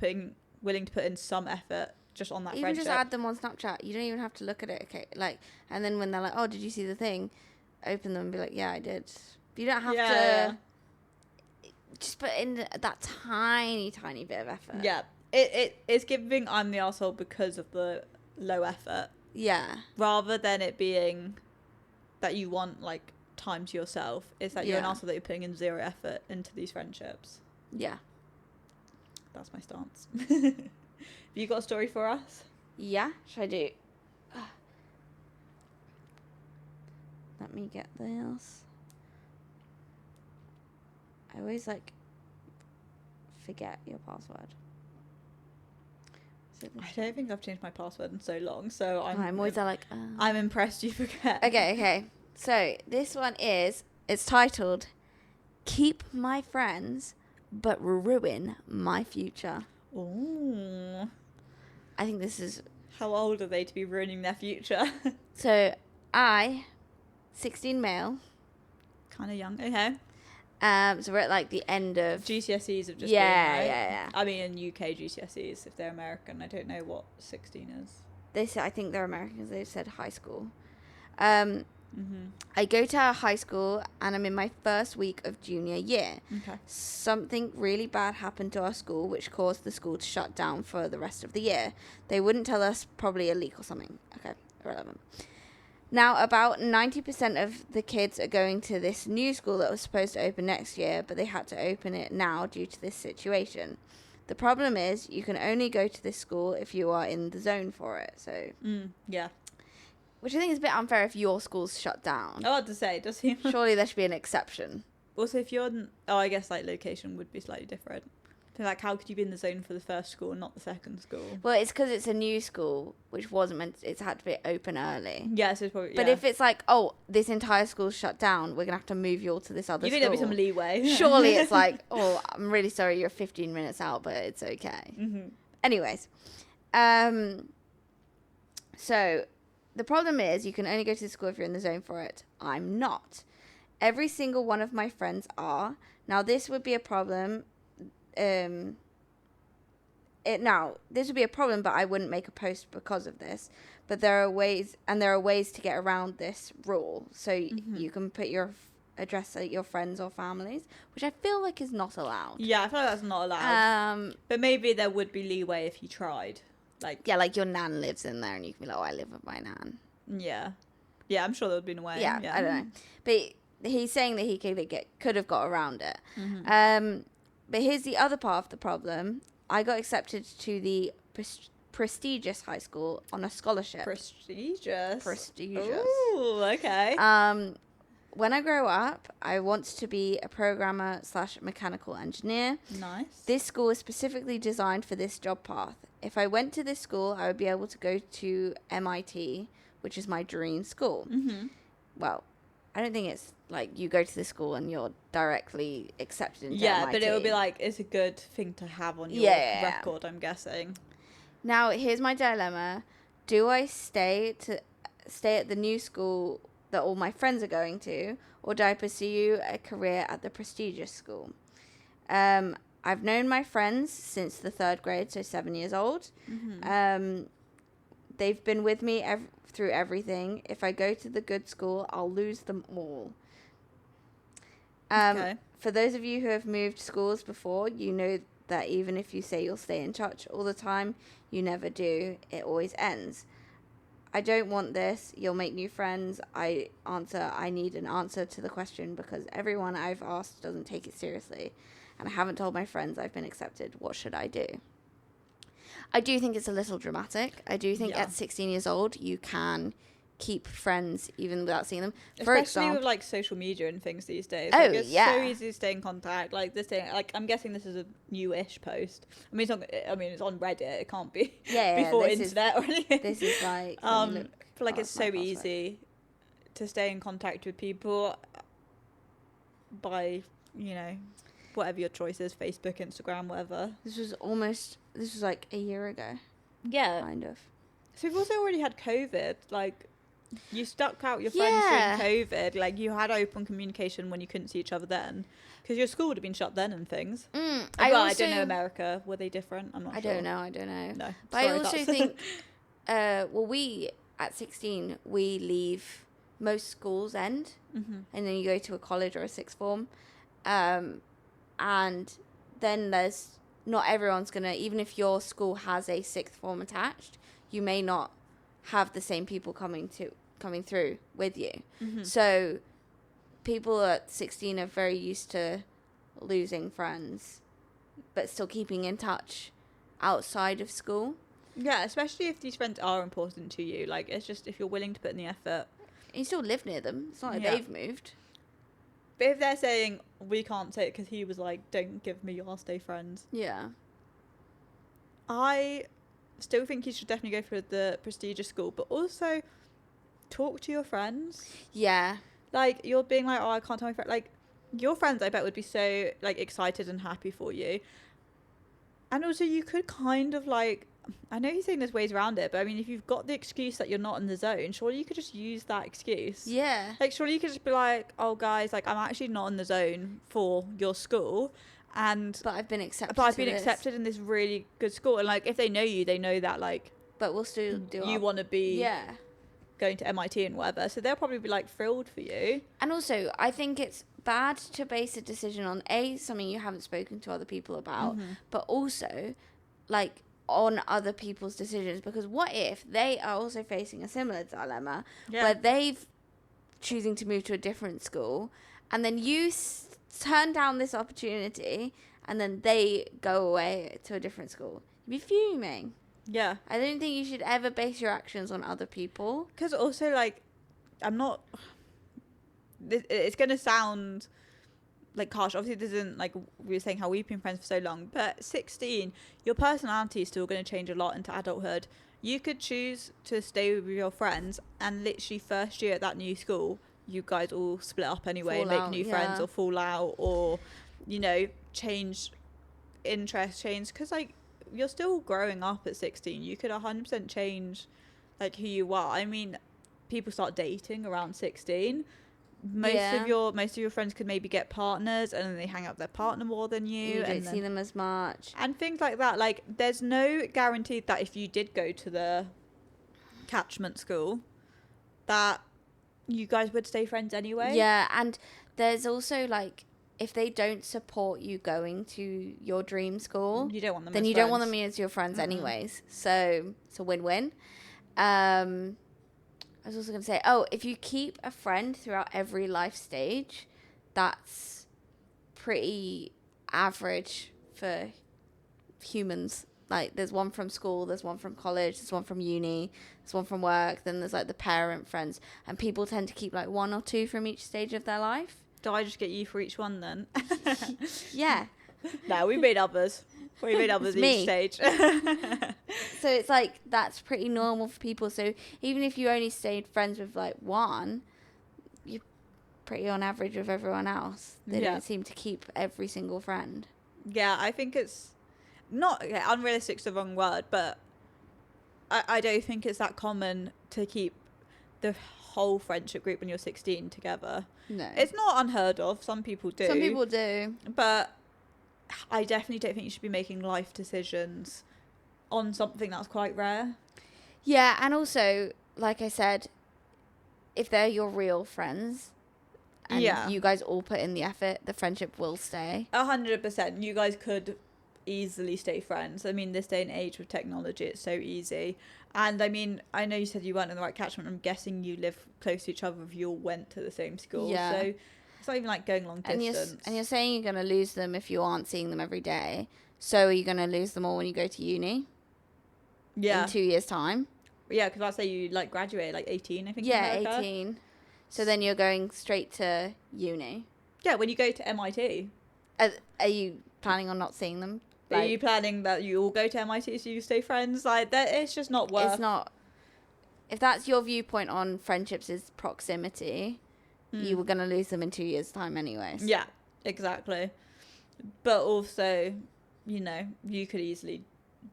willing to put in some effort just on that even friendship. just add them on Snapchat. You don't even have to look at it. Okay, like, and then when they're like, "Oh, did you see the thing?" Open them and be like, "Yeah, I did." You don't have to. Just put in that tiny bit of effort. Yeah, it's giving I'm the arsehole because of the low effort, Yeah. rather than it being that you want like time to yourself. It's that you're an Yeah. arsehole that you're putting in zero effort into these friendships. Yeah. That's my stance. Have you got a story for us? Yeah. Should I do? Let me get this. I always like forget your password. So I don't think I've changed my password in so long, so I'm always like. I'm impressed you forget. Okay. So this one it's titled "Keep My Friends, but Ruin My Future." Ooh. I think this is How old are they to be ruining their future? so. 16 male. Kind of young. Okay. So we're at like the end of. GCSEs have just Yeah, been, right? yeah. I mean, in UK GCSEs, if they're American, I don't know what 16 is. They said I think they're Americans. They said high school. Mm-hmm. I go to high school and I'm in my first week of junior year. Okay. Something really bad happened to our school, which caused the school to shut down for the rest of the year. They wouldn't tell us, probably a leak or something. Okay, irrelevant. Now, about 90% of the kids are going to this new school that was supposed to open next year, but they had to open it now due to this situation. The problem is you can only go to this school if you are in the zone for it. So Yeah. which I think is a bit unfair if your school's shut down. I had to say, does he? Surely there should be an exception. Also, if you're, I guess like location would be slightly different. So like, how could you be in the zone for the first school and not the second school? Well, it's because it's a new school, which wasn't meant. It's had to be open early. Yeah, so it's probably. But if it's like, oh, this entire school's shut down, we're gonna have to move you all to this other you school. think there'd be some leeway? Surely it's like, oh, I'm really sorry, you're 15 minutes out, but it's okay. Mm-hmm. Anyways, so the problem is you can only go to the school if you're in the zone for it. I'm not. Every single one of my friends are. Now this would be a problem. This would be a problem, but I wouldn't make a post because of this. But there are ways to get around this rule. So you can put your address at your friends or families, which I feel like is not allowed. Yeah, I feel like that's not allowed. But maybe there would be leeway if you tried. Like your nan lives in there, and you can be like, oh, I live with my nan. Yeah, I'm sure there would be a way. Yeah, I don't know. But he's saying that he could have got around it. Mm-hmm. But here's the other part of the problem. I got accepted to the prestigious high school on a scholarship. Prestigious. Ooh, okay. When I grow up, I want to be a programmer / mechanical engineer. Nice. This school is specifically designed for this job path. If I went to this school, I would be able to go to MIT, which is my dream school. Mm-hmm. Well, I don't think it's like you go to the school and you're directly accepted into Yeah, MIT. but it would be like, it's a good thing to have on your record, I'm guessing. Now, here's my dilemma. Do I stay at the new school that all my friends are going to, or do I pursue a career at the prestigious school? I've known my friends since the 3rd grade, so 7 years old. Mm-hmm. They've been with me through everything. If I go to the good school, I'll lose them all. Okay. For those of you who have moved schools before, you know that even if you say you'll stay in touch all the time, you never do. It always ends. I don't want this. You'll make new friends. I need an answer to the question because everyone I've asked doesn't take it seriously. And I haven't told my friends I've been accepted. What should I do? I do think it's a little dramatic. I do think at 16 years old, you can keep friends even without seeing them. For Especially example, with like social media and things these days. Oh, like, it's yeah. so easy to stay in contact. Like this thing, like I'm guessing this is a new-ish post. I mean, it's on Reddit. It can't be before internet or anything. This is like I feel like it's so easy to stay in contact with people by, whatever your choice is, Facebook, Instagram, whatever. This was like a year ago. Yeah. Kind of. So we've also already had COVID. Like, you stuck out your friends during COVID. Like, you had open communication when you couldn't see each other then. Because your school would have been shut then and things. I don't know America. Were they different? I'm not sure. I don't know. No. But I also think, we, at 16, we leave, most schools end. Mm-hmm. And then you go to a college or a sixth form. And then not everyone's going to, even if your school has a sixth form attached, you may not have the same people coming through with you. Mm-hmm. So people at 16 are very used to losing friends, but still keeping in touch outside of school. Yeah, especially if these friends are important to you. Like, it's just if you're willing to put in the effort. You still live near them. It's not like they've moved. But if they're saying, we can't take, because he was like, don't give me your stay friends. Yeah. I still think you should definitely go for the prestigious school, but also talk to your friends. Yeah. Like, you're being like, oh, I can't tell my friend. Like, your friends, I bet, would be so, like, excited and happy for you. And also, you could kind of, like, I know he's saying there's ways around it, but I mean, if you've got the excuse that you're not in the zone, surely you could just use that excuse. Yeah. Like, surely you could just be like, oh, guys, like, I'm actually not in the zone for your school. But I've been accepted. Accepted in this really good school. And, like, if they know you, they know that, like, but we'll still do you want to be going to MIT and whatever. So they'll probably be, like, thrilled for you. And also, I think it's bad to base a decision on, something you haven't spoken to other people about, but also, like, on other people's decisions, because what if they are also facing a similar dilemma where they've choosing to move to a different school, and then you turn down this opportunity and then they go away to a different school? You'd be fuming. Yeah. I don't think you should ever base your actions on other people. Because also, like, I'm not... It's going to sound, like, harsh. Obviously, this isn't, like, we were saying how we've been friends for so long. But 16, your personality is still going to change a lot into adulthood. You could choose to stay with your friends, and literally first year at that new school, you guys all split up anyway, Fall and make out, new yeah. friends, or fall out, or, you know, change interest, change. Because, like, you're still growing up at 16. You could 100% change, like, who you are. I mean, people start dating around 16. Most of your friends could maybe get partners, and then they hang out with their partner more than you. You don't and see them as much. and things like that. Like, there's no guarantee that if you did go to the catchment school, that you guys would stay friends anyway. Yeah, and there's also, like, if they don't support you going to your dream school, You don't want them then as you friends. don't want them as your friends anyways. So it's a win-win. I was also going to say, if you keep a friend throughout every life stage, that's pretty average for humans. Like, there's one from school, there's one from college, there's one from uni, there's one from work, then there's, like, the parent friends. And people tend to keep, like, one or two from each stage of their life. Do I just get you for each one then? Yeah. No, we made others. We made others each stage. So it's like, that's pretty normal for people. So even if you only stayed friends with, like, one, you're pretty on average with everyone else. They don't seem to keep every single friend. Yeah, I think it's not unrealistic's the wrong word, but I don't think it's that common to keep the whole friendship group when you're 16 together. No. It's not unheard of. Some people do. Some people do. But I definitely don't think you should be making life decisions on something that's quite rare. Yeah, and also, like I said, if they're your real friends and you guys all put in the effort, the friendship will stay. 100%. You guys could easily stay friends. I mean, this day and age with technology, it's so easy. And I mean, I know you said you weren't in the right catchment. I'm guessing you live close to each other if you all went to the same school. Yeah. So it's not even like going long distance. And you're saying you're going to lose them if you aren't seeing them every day. So are you going to lose them all when you go to uni? Yeah. In 2 years' time? Yeah, because I'd say you like graduate like 18, I think. Yeah, 18. So then you're going straight to uni. Yeah, when you go to MIT. Are you planning on not seeing them? Are you planning that you all go to MIT so you stay friends? Like, that, it's just not worth. It's not. If that's your viewpoint on friendships is proximity, you were going to lose them in 2 years' time anyways. Yeah, exactly. But also, you know, you could easily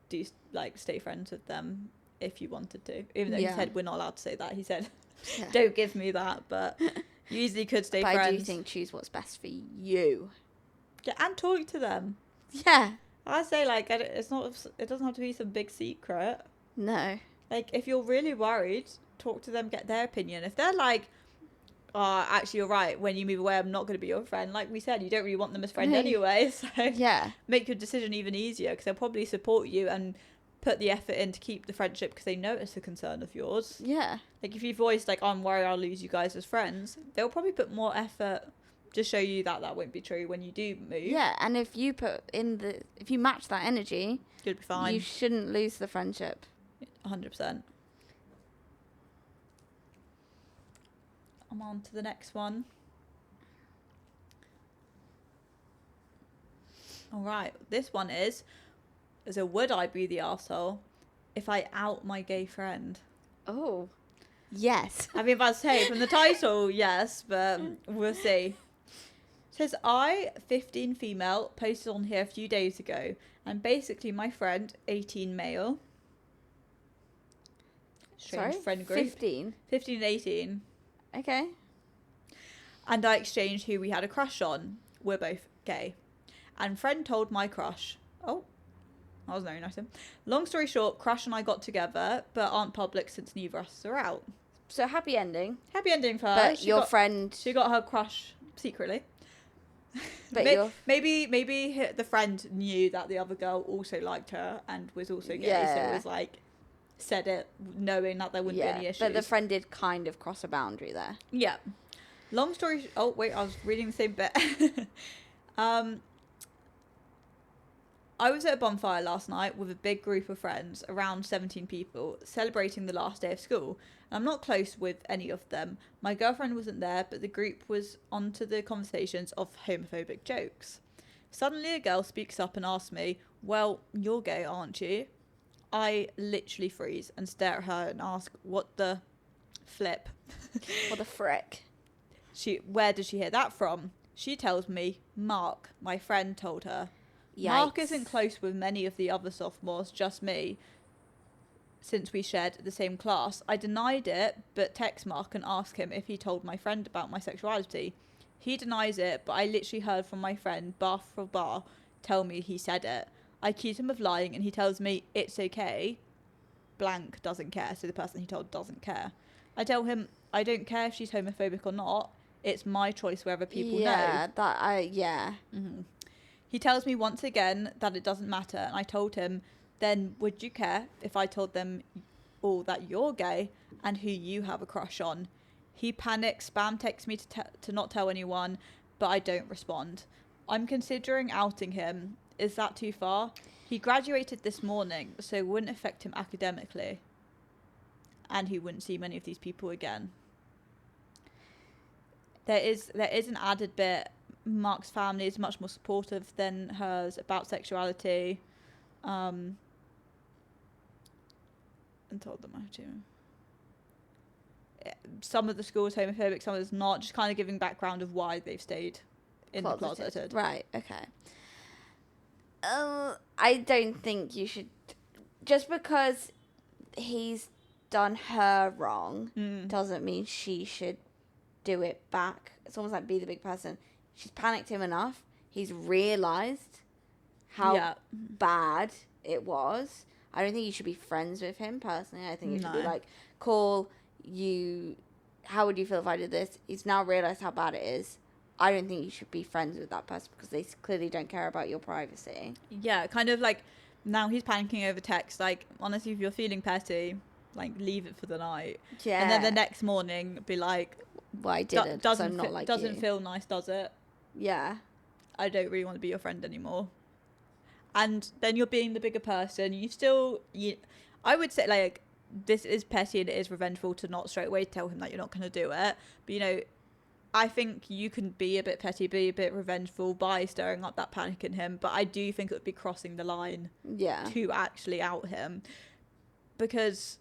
stay friends with them if you wanted to. Even though he said we're not allowed to say that. He said, don't give me that. But you easily could stay friends. But I do think choose what's best for you. Yeah, and talk to them. Yeah. I say, like, it doesn't have to be some big secret. No. Like, if you're really worried, talk to them, get their opinion. If they're like, oh, actually, you're right, when you move away, I'm not going to be your friend. Like we said, you don't really want them as friend anyway. So make your decision even easier, because they'll probably support you and put the effort in to keep the friendship because they know it's a concern of yours. Yeah. Like, if you've voiced, like, I'm worried I'll lose you guys as friends, they'll probably put more effort to show you that won't be true when you do move. Yeah, and if you if you match that energy, you'll be fine. You shouldn't lose the friendship. 100%. I'm on to the next one. All right, this one is, so would I be the arsehole if I out my gay friend? Oh, yes. I mean, if I say from the title, yes, but we'll see. Says, I, 15 female, posted on here a few days ago, and basically my friend, 18 male. Strange friend group. 15? 15 and 18. Okay. And I exchanged who we had a crush on. We're both gay. And friend told my crush. Oh, that was very nice. Long story short, crush and I got together, but aren't public since neither of us are out. So happy ending. Happy ending for her. But your friend... She got her crush secretly. But maybe the friend knew that the other girl also liked her and was also gay, so it was like, said it knowing that there wouldn't be any issues. But the friend did kind of cross a boundary there. Yeah. Long story... Oh, wait, I was reading the same bit. I was at a bonfire last night with a big group of friends, around 17 people, celebrating the last day of school. And I'm not close with any of them. My girlfriend wasn't there, but the group was onto the conversations of homophobic jokes. Suddenly a girl speaks up and asks me, well, you're gay, aren't you? I literally freeze and stare at her and ask, what the flip? What the frick? Where did she hear that from? She tells me, Mark, my friend, told her. Yikes. Mark isn't close with many of the other sophomores, just me, since we shared the same class. I denied it, but text Mark and asked him if he told my friend about my sexuality. He denies it, but I literally heard from my friend, bar for bar, tell me he said it. I accuse him of lying, and he tells me it's okay. Blank doesn't care, so the person he told doesn't care. I tell him I don't care if she's homophobic or not. It's my choice whether people know. Yeah. Mm-hmm. He tells me once again that it doesn't matter, and I told him, then would you care if I told them all that you're gay and who you have a crush on? He panics, spam texts me to not tell anyone, but I don't respond. I'm considering outing him. Is that too far? He graduated this morning, so it wouldn't affect him academically, and he wouldn't see many of these people again. There is an added bit. Mark's family is much more supportive than hers about sexuality, and told them how to. Some of the school is homophobic, some of it's not. Just kind of giving background of why they've stayed in the closeted. Right. Okay. I don't think you should, just because he's done her wrong doesn't mean she should do it back. It's almost like be the big person. She's panicked him enough. He's realised how bad it was. I don't think you should be friends with him personally. I think you should be like, call you. How would you feel if I did this? He's now realised how bad it is. I don't think you should be friends with that person because they clearly don't care about your privacy. Yeah, kind of like now he's panicking over text. Like, honestly, if you're feeling petty, like, leave it for the night. Yeah. And then the next morning be like, well, I didn't. Doesn't feel nice, does it? Yeah. I don't really want to be your friend anymore. And then you're being the bigger person. I would say, like, this is petty and it is revengeful to not straight away tell him that you're not going to do it. But, I think you can be a bit petty, be a bit revengeful by stirring up that panic in him. But I do think it would be crossing the line to actually out him. Because,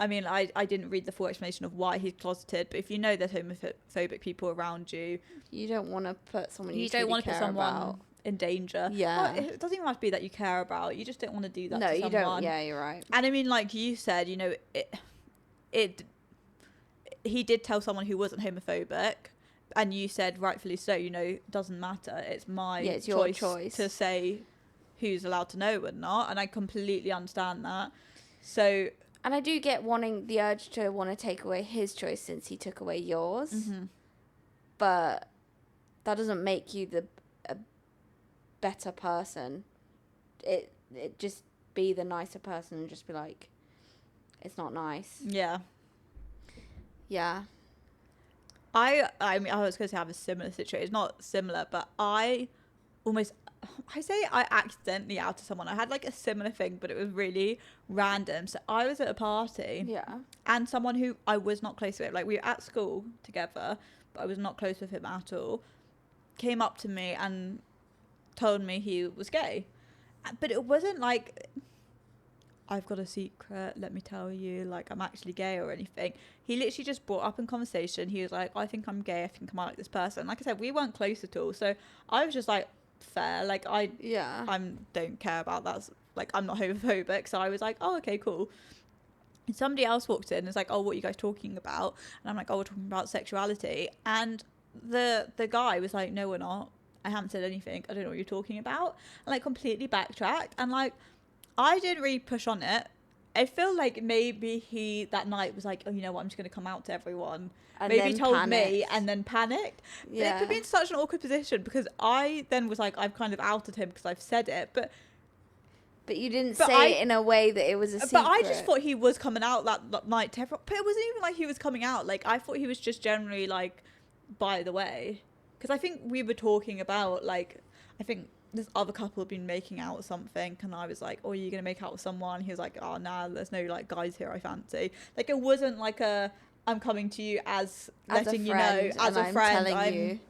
I mean, I didn't read the full explanation of why he's closeted. But if you know there's homophobic people around you... You don't want to put someone you don't want to put someone in danger. Yeah. Well, it doesn't even have to be that you care about. You just don't want to do that to someone. No, you don't. Yeah, you're right. And I mean, like you said, he did tell someone who wasn't homophobic, and you said rightfully so, doesn't matter. It's my your choice to say who's allowed to know and not, and I completely understand that. So, and I do get the urge to want to take away his choice since he took away yours. Mm-hmm. But that doesn't make you a better person. It just be the nicer person and just be like, it's not nice. Yeah. Yeah. I mean, I was going to have a similar situation. It's not similar, but I accidentally outed someone. I had like a similar thing, but it was really random. So I was at a party. Yeah. And someone who I was not close with, like we were at school together, but I was not close with him at all, came up to me and told me he was gay. But it wasn't like, I've got a secret, let me tell you, like, I'm actually gay or anything. He literally just brought up in conversation. He was like, I think I'm gay. I think I might like this person. Like I said, we weren't close at all. So I was just like, fair. Like, I don't care about that. Like, I'm not homophobic. So I was like, oh, okay, cool. And somebody else walked in and was like, oh, what are you guys talking about? And I'm like, oh, we're talking about sexuality. And the guy was like, no, we're not. I haven't said anything. I don't know what you're talking about. And like completely backtracked. And like, I didn't really push on it. I feel like maybe he that night was like, oh, you know what, I'm just going to come out to everyone. And maybe told me and then panicked. Yeah. It put me in such an awkward position because I then was like, I've kind of outed him because I've said it. But you didn't say it in a way that it was a secret. But I just thought he was coming out that night to everyone. But it wasn't even like he was coming out. Like, I thought he was just generally like, by the way. Because I think we were talking about, like, I think this other couple had been making out or something, and I was like, oh, are you gonna make out with someone? He was like, oh, nah, there's no like guys here I fancy. Like, it wasn't like a I'm coming to you as letting you know as a friend. Telling you.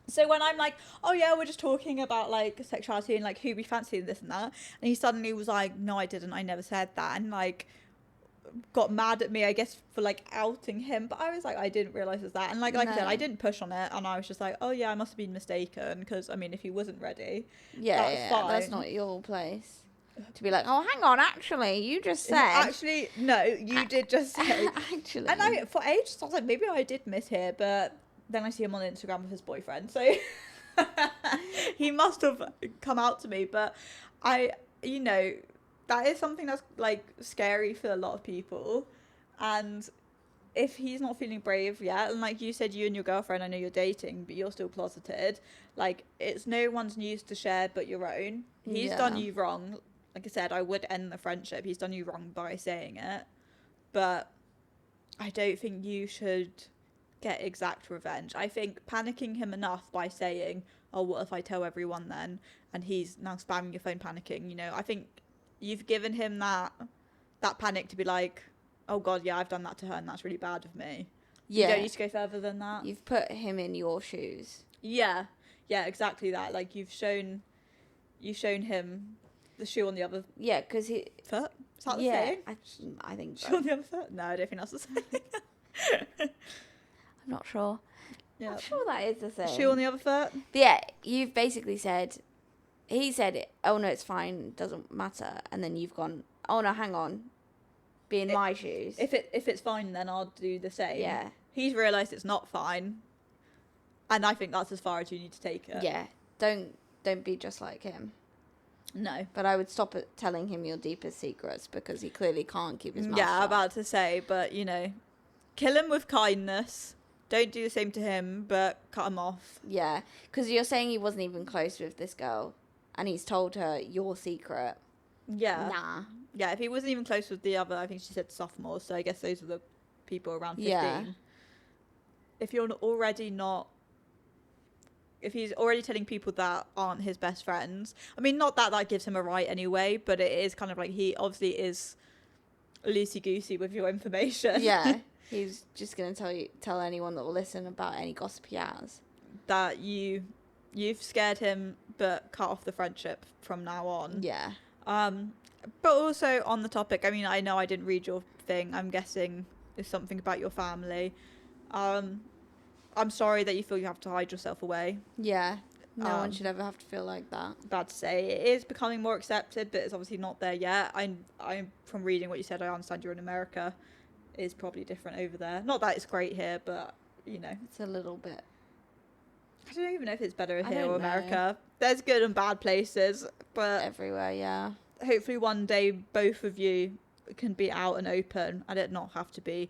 So when I'm like, oh yeah, we're just talking about like sexuality and like who we fancy and this and that, and he suddenly was like, no, I didn't, I never said that, and like got mad at me, I guess, for like outing him. But I was like, I didn't realize it was that, and like I said, I didn't push on it, and I was just like, oh yeah, I must have been mistaken, because I mean, if he wasn't ready, that's fine. That's not your place to be like, oh, hang on, actually, you just said. Actually, no, you did just say. Actually. And I, for ages, I was like, maybe I did mishear, but then I see him on Instagram with his boyfriend, so he must have come out to me. But I, you know, that is something that's like scary for a lot of people. And if he's not feeling brave yet, and like you said, you and your girlfriend, I know you're dating, but you're still closeted, like, it's no one's news to share but your own. He's done you wrong. Like I said, I would end the friendship. He's done you wrong by saying it. But I don't think you should get exact revenge. I think panicking him enough by saying, oh, what if I tell everyone then? And he's now spamming your phone panicking, you know, I think you've given him that panic to be like, oh God, yeah, I've done that to her and that's really bad of me. Yeah. You don't need to go further than that. You've put him in your shoes. Yeah. Yeah, exactly that. Like, you've shown him the shoe on the other because he foot. Is that the saying? I think shoe on the other foot. No, I don't think that's the saying. I'm not sure. Yeah. I'm sure that is the saying. Shoe on the other foot. But yeah, you've basically said. He said, "Oh no, it's fine. Doesn't matter." And then you've gone, "Oh no, hang on. Be in my shoes. If it's fine, then I'll do the same." Yeah. He's realised it's not fine, and I think that's as far as you need to take it. Yeah. Don't be just like him. No. But I would stop at telling him your deepest secrets, because he clearly can't keep his mouth shut. I'm about to say, but you know, kill him with kindness. Don't do the same to him, but cut him off. Yeah, because you're saying he wasn't even close with this girl, and he's told her your secret. Yeah. Nah. Yeah, if he wasn't even close with the other, I think she said sophomores, so I guess those are the people around 15. Yeah. If you're already not... If he's already telling people that aren't his best friends... I mean, not that gives him a right anyway, but it is kind of like he obviously is loosey-goosey with your information. Yeah. He's just going to tell anyone that will listen about any gossip he has. That you've scared him, but cut off the friendship from now on. Yeah. But also on the topic, I mean, I know I didn't read your thing. I'm guessing it's something about your family. I'm sorry that you feel you have to hide yourself away. Yeah. No one should ever have to feel like that. Bad to say. It is becoming more accepted, but it's obviously not there yet. I'm from reading what you said, I understand you're in America. Is probably different over there. Not that it's great here, but you know, it's a little bit. I don't even know if it's better here or America. There's good and bad places, but everywhere, yeah. Hopefully one day both of you can be out and open, and it not have to be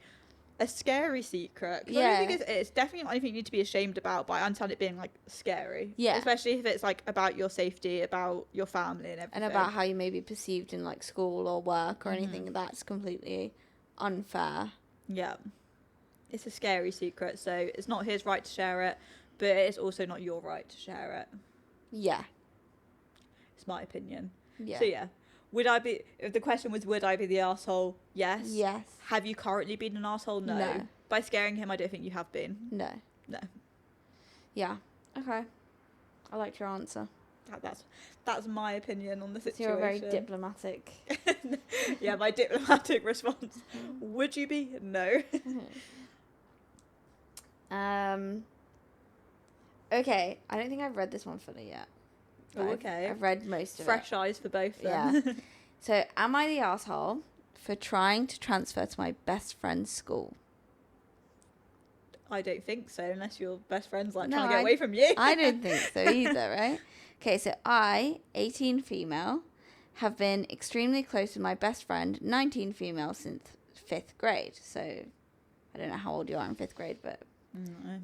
a scary secret. Yeah, I don't think it's definitely not anything you need to be ashamed about, but I understand it being like scary. Yeah, especially if it's like about your safety, about your family, and everything, and about how you may be perceived in like school or work or anything. That's completely unfair. Yeah, it's a scary secret, so it's not his right to share it, but it's also not your right to share it. Yeah, it's my opinion. Yeah. So yeah, if the question was would I be the arsehole? Yes. Yes. Have you currently been an arsehole? No. By scaring him, I don't think you have been. No. Yeah. Okay, I liked your answer. That's my opinion on the situation. You're very diplomatic. Yeah, my diplomatic response. Would you be? No. Okay, I don't think I've read this one fully yet. Oh, okay. I've read most of Fresh eyes for both then. Yeah. So, am I the asshole for trying to transfer to my best friend's school? I don't think so, unless your best friend's like trying to get away from you. I don't think so either, right? Okay, so I, 18 female, have been extremely close with my best friend, 19 female, since 5th grade. So, I don't know how old you are in 5th grade, but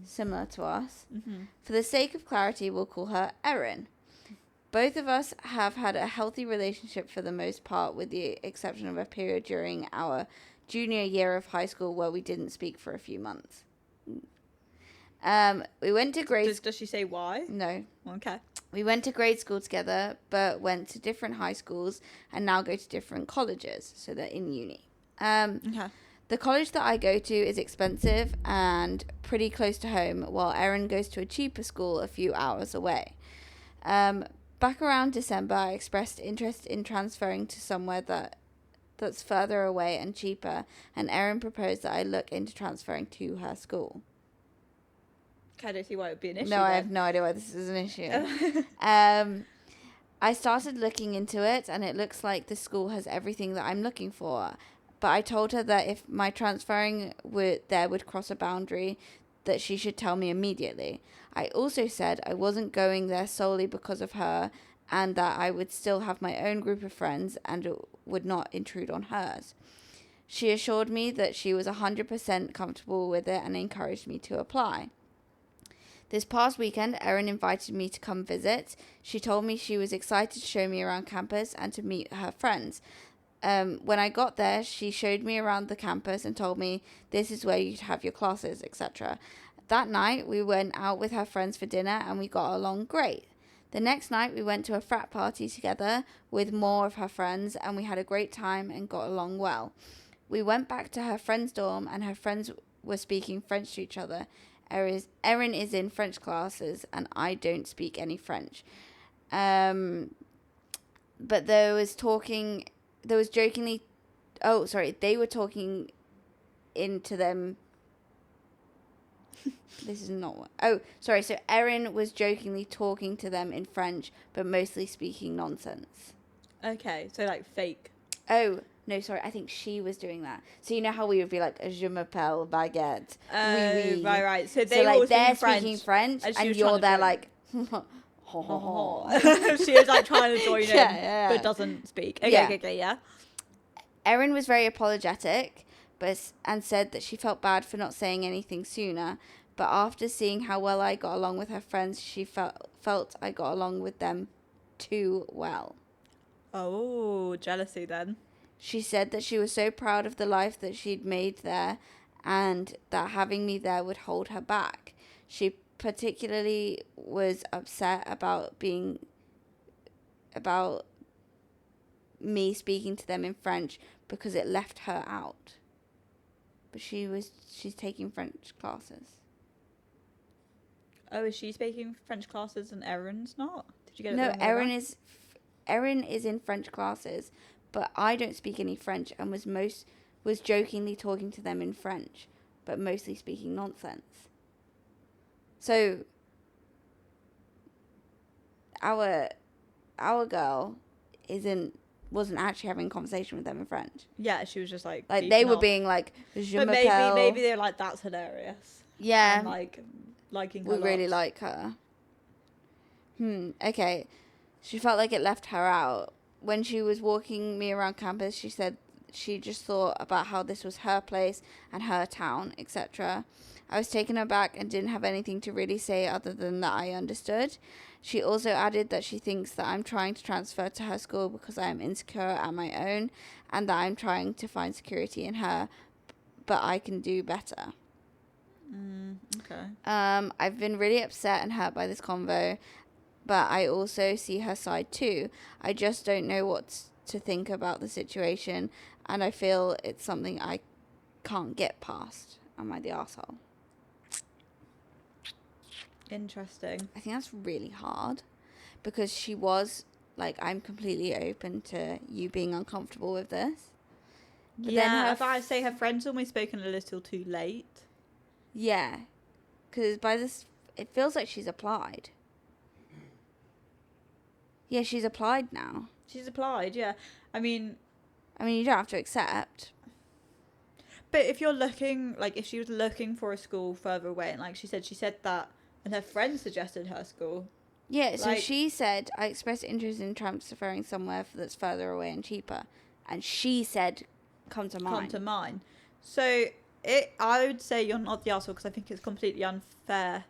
similar to us. Mm-hmm. For the sake of clarity, we'll call her Erin. Both of us have had a healthy relationship for the most part, with the exception of a period during our junior year of high school where we didn't speak for a few months. We went to grade. Does she say why? No. Okay. We went to grade school together, but went to different high schools and now go to different colleges. So they're in uni. Okay. The college that I go to is expensive and pretty close to home, while Erin goes to a cheaper school a few hours away. Back around December, I expressed interest in transferring to somewhere that's further away and cheaper, and Erin proposed that I look into transferring to her school. I don't see why it would be an issue. No, then. I have no idea why this is an issue. I started looking into it, and it looks like the school has everything that I'm looking for. But I told her that if my transferring would cross a boundary, that she should tell me immediately. I also said I wasn't going there solely because of her, and that I would still have my own group of friends and would not intrude on hers. She assured me that she was 100% comfortable with it and encouraged me to apply. This past weekend, Erin invited me to come visit. She told me she was excited to show me around campus and to meet her friends. When I got there, she showed me around the campus and told me this is where you'd have your classes, etc. That night, we went out with her friends for dinner and we got along great. The next night, we went to a frat party together with more of her friends and we had a great time and got along well. We went back to her friend's dorm and her friends were speaking French to each other. Erin is in French classes and I don't speak any French. But they were talking into them. This is not what. Oh, sorry. So Erin was jokingly talking to them in French, but mostly speaking nonsense. Okay, so like fake. Oh, no, sorry. I think she was doing that. So you know how we would be like, je m'appelle baguette. Oui, oui. Right. So they're speaking French and you're there like, ho, ho, ho. She was like trying to join in, but doesn't speak. Okay, yeah. Erin was very apologetic, and said that she felt bad for not saying anything sooner. But after seeing how well I got along with her friends, she felt I got along with them too well. Oh, jealousy then. She said that she was so proud of the life that she'd made there and that having me there would hold her back. She particularly was upset about me speaking to them in French because it left her out. But she's taking French classes. Oh, is she speaking French classes and Erin's not? Did you get it? No, Erin is in French classes, but I don't speak any French and was jokingly talking to them in French, but mostly speaking nonsense. So our girl wasn't actually having a conversation with them in French. Yeah, she was just like they were being like, je m'appelle. Maybe they're like, that's hilarious. Yeah. And like liking her. We really like her. Okay. She felt like it left her out. When she was walking me around campus, she said she just thought about how this was her place and her town, etc. I was taken aback and didn't have anything to really say other than that I understood. She also added that she thinks that I'm trying to transfer to her school because I am insecure at my own and that I'm trying to find security in her, but I can do better. Okay. I've been really upset and hurt by this convo, but I also see her side too. I just don't know what to think about the situation, and I feel it's something I can't get past. Am I the arsehole? Interesting. I think that's really hard because she was like, I'm completely open to you being uncomfortable with this. But yeah, if I say her friend's almost spoken a little too late. Yeah, because by this, it feels like she's applied. Yeah, she's applied now. She's applied, yeah. I mean, you don't have to accept. But if you're looking, like, if she was looking for a school further away, and like she said that, and her friend suggested her school. Yeah, so she said, I expressed interest in transferring somewhere that's further away and cheaper. And she said, come to mine. So, I would say you're not the arsehole because I think it's completely unfair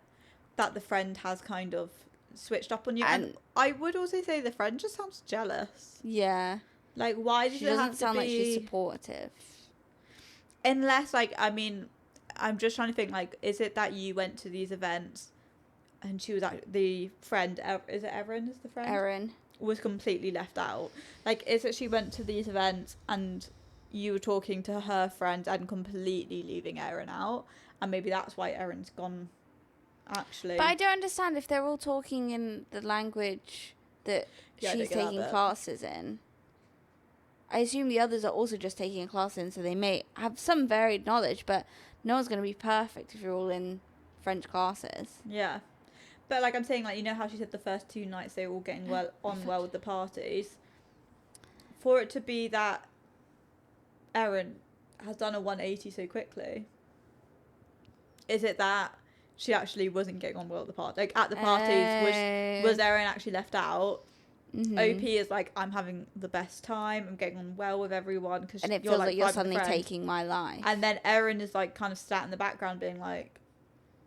that the friend has kind of switched up on you. And I would also say the friend just sounds jealous. Yeah. Like, why does it have to be... She doesn't sound like she's supportive. Unless, like, I mean, I'm just trying to think, like, is it that you went to these events and she was the friend, is it Erin is the friend? Erin. Was completely left out. Like, is it she went to these events and you were talking to her friend and completely leaving Erin out? And maybe that's why Erin's gone, actually. But I don't understand if they're all talking in the language that she's taking classes in. I assume the others are also just taking a class in, so they may have some varied knowledge, but no one's going to be perfect if you're all in French classes. Yeah. But, like, I'm saying, like, you know how she said the first 2 nights they were all getting well with the parties? For it to be that Erin has done a 180 so quickly, is it that she actually wasn't getting on well at the party? Like, at the parties, was Erin actually left out? Mm-hmm. OP is like, I'm having the best time, I'm getting on well with everyone. And it feels like you're suddenly taking my life. And then Erin is, like, kind of sat in the background being like,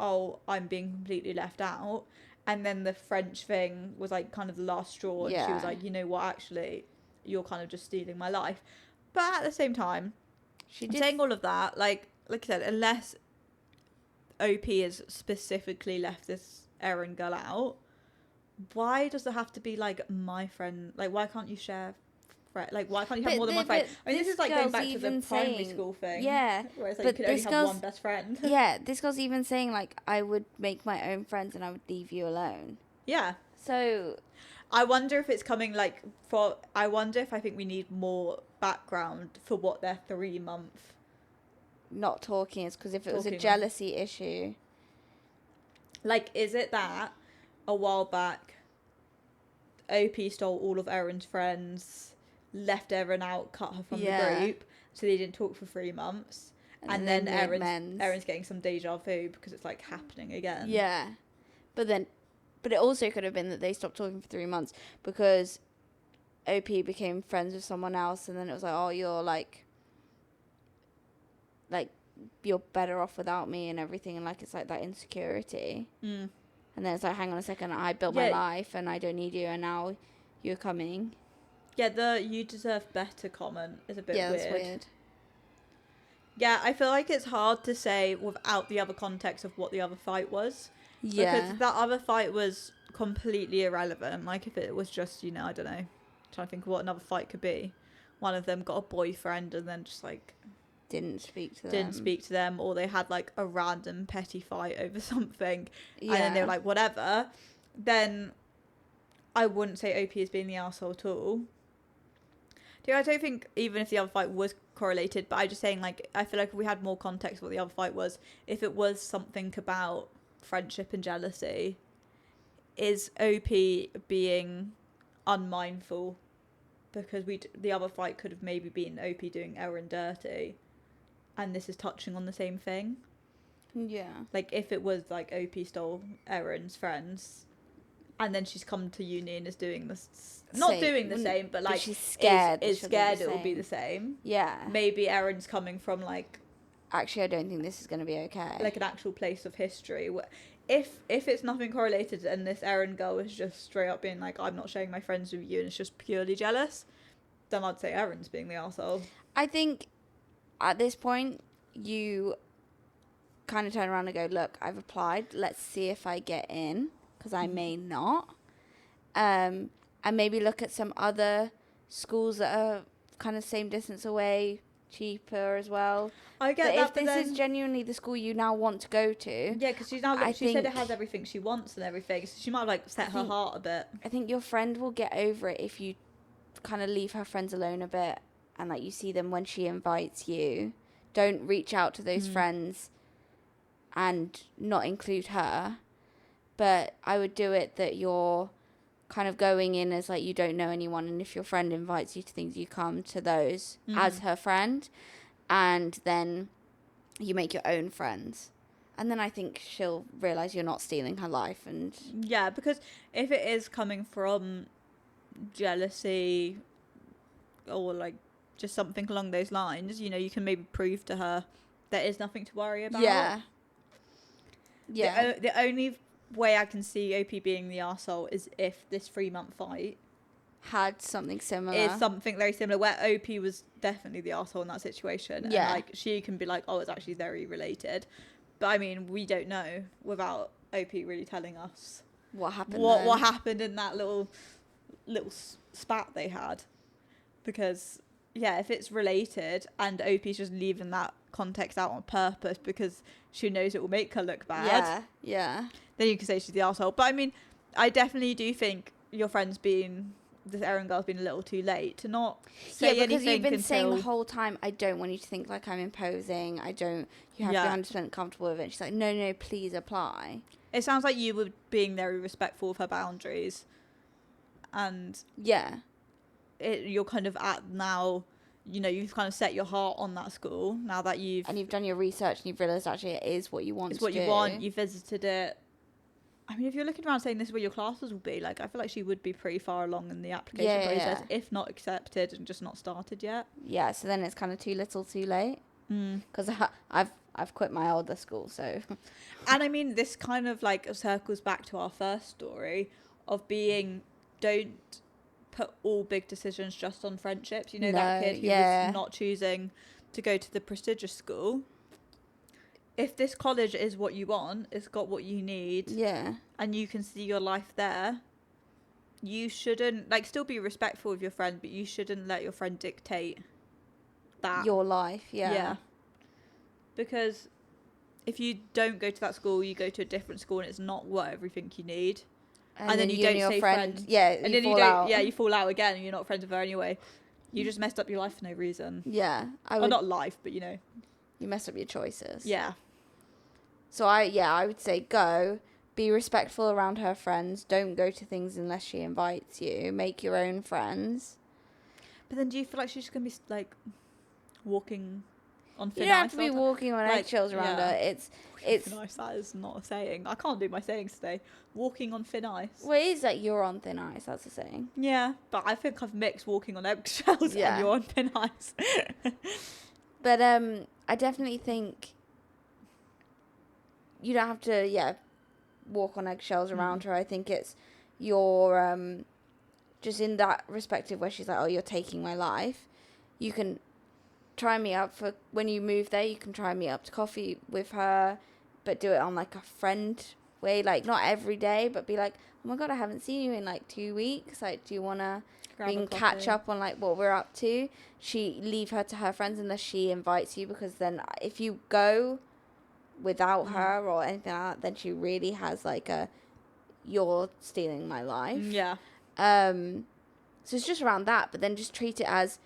oh, I'm being completely left out. And then the French thing was, like, kind of the last straw. And she was like, you know what, actually, you're kind of just stealing my life. But at the same time, saying all of that, like I said, unless OP has specifically left this Erin girl out, why does it have to be, like, my friend? Like, why can't you share? Like, why can't you have more than one friend? I mean, this is, like, going back to the primary school thing. Yeah. Where it's like, you could only have one best friend. Yeah, this girl's even saying, like, I would make my own friends and I would leave you alone. Yeah. So I wonder if it's coming, like, I wonder if I think we need more background for what their 3-month not talking is, because if it was a jealousy issue. Like, is it that a while back OP stole all of Erin's friends, left Erin out, cut her from the group, so they didn't talk for 3 months, and then Erin's getting some deja vu because it's, like, happening again. Yeah, but it also could have been that they stopped talking for 3 months because OP became friends with someone else, and then it was like, oh, you're like you're better off without me and everything, and, like, it's like that insecurity. And then it's like, hang on a second, I built my life and I don't need you, and now you're coming. Yeah, the you deserve better comment is a bit weird. Yeah, that's weird. Yeah, I feel like it's hard to say without the other context of what the other fight was. Yeah. Because that other fight was completely irrelevant. Like, if it was just, you know, I don't know, trying to think of what another fight could be. One of them got a boyfriend and then just, like, didn't speak to them, or they had, like, a random petty fight over something, and then they were like, whatever, then I wouldn't say OP is being the arsehole at all. I don't think even if the other fight was correlated, but I'm just saying, like, I feel like if we had more context of what the other fight was, if it was something about friendship and jealousy, is OP being unmindful? Because the other fight could have maybe been OP doing Erin dirty, and this is touching on the same thing. Yeah. Like, if it was, like, OP stole Erin's friends, and then she's come to uni and is doing this, not doing the same, but, like, she's scared. Is scared it will be the same. Yeah. Maybe Erin's coming from, like, actually, I don't think this is going to be okay. Like, an actual place of history. If it's nothing correlated and this Erin girl is just straight up being like, I'm not sharing my friends with you, and it's just purely jealous, then I'd say Erin's being the arsehole. I think at this point, you kind of turn around and go, look, I've applied. Let's see if I get in, because I may not. And maybe look at some other schools that are kind of same distance away, cheaper as well. I get that, but if this is genuinely the school you now want to go to, yeah, because she's now she said it has everything she wants and everything, so she might have, like, set her heart a bit. I think your friend will get over it if you kind of leave her friends alone a bit, and, like, you see them when she invites you. Don't reach out to those friends and not include her, but I would do it that you're kind of going in as, like, you don't know anyone, and if your friend invites you to things, you come to those as her friend, and then you make your own friends, and then I think she'll realize you're not stealing her life. And yeah, because if it is coming from jealousy or, like, just something along those lines, you know, you can maybe prove to her there is nothing to worry about. Yeah. The only way I can see OP being the arsehole is if this 3-month fight had something similar. is something very similar, where OP was definitely the arsehole in that situation. Yeah. And like she can be like, oh, it's actually very related. But I mean, we don't know without OP really telling us what happened. What happened in that little spat they had. Because yeah, if it's related and OP's just leaving that context out on purpose because she knows it will make her look bad. Yeah. Then you can say she's the arsehole. But I mean, I definitely do think your friend's this Erin girl's been a little too late to not say anything. Yeah, because you've been saying the whole time, I don't want you to think like I'm imposing. You have to be 100% comfortable with it. She's like, no, please apply. It sounds like you were being very respectful of her boundaries. And yeah, you're kind of at now, you've kind of set your heart on that school now that you've done your research and you've realised actually it is what you want to do. It's what you want. You visited it. I mean, if you're looking around saying this is where your classes will be, like, I feel like she would be pretty far along in the application process, if not accepted and just not started yet. Yeah, so then it's kind of too little too late. Because I've quit my older school, so. And I mean, this kind of like circles back to our first story of don't put all big decisions just on friendships. That kid who was not choosing to go to the prestigious school. If this college is what you want, it's got what you need, and you can see your life there, you shouldn't, like, still be respectful of your friend, but you shouldn't let your friend dictate that. Your life, yeah. Because if you don't go to that school, you go to a different school and it's not what everything you need. And then you don't stay friends. Yeah, and then you don't, you fall out again and you're not friends with her anyway. You just messed up your life for no reason. Yeah. Not life, but You messed up your choices. Yeah. So I would say go, be respectful around her friends. Don't go to things unless she invites you. Make your own friends. But then do you feel like she's going to be, like, walking on thin ice? You don't have to be walking on eggshells around her. It's thin ice, that is not a saying. I can't do my sayings today. Walking on thin ice. Well, it is that you're on thin ice. That's a saying. Yeah, but I think I've mixed walking on eggshells and you're on thin ice. But I definitely think you don't have to, walk on eggshells around her. I think it's your, just in that perspective where she's like, oh, you're taking my life. You can try me up for, when you move there, you can try me up to coffee with her, but do it on, like, a friend way. Like, not every day, but be like, oh my God, I haven't seen you in, like, 2 weeks. Like, do you want to catch up on, like, what we're up to? Leave her to her friends unless she invites you, because then if you go without her or anything like that, then she really has like you're stealing my life. Yeah. So it's just around that, but then just treat it as,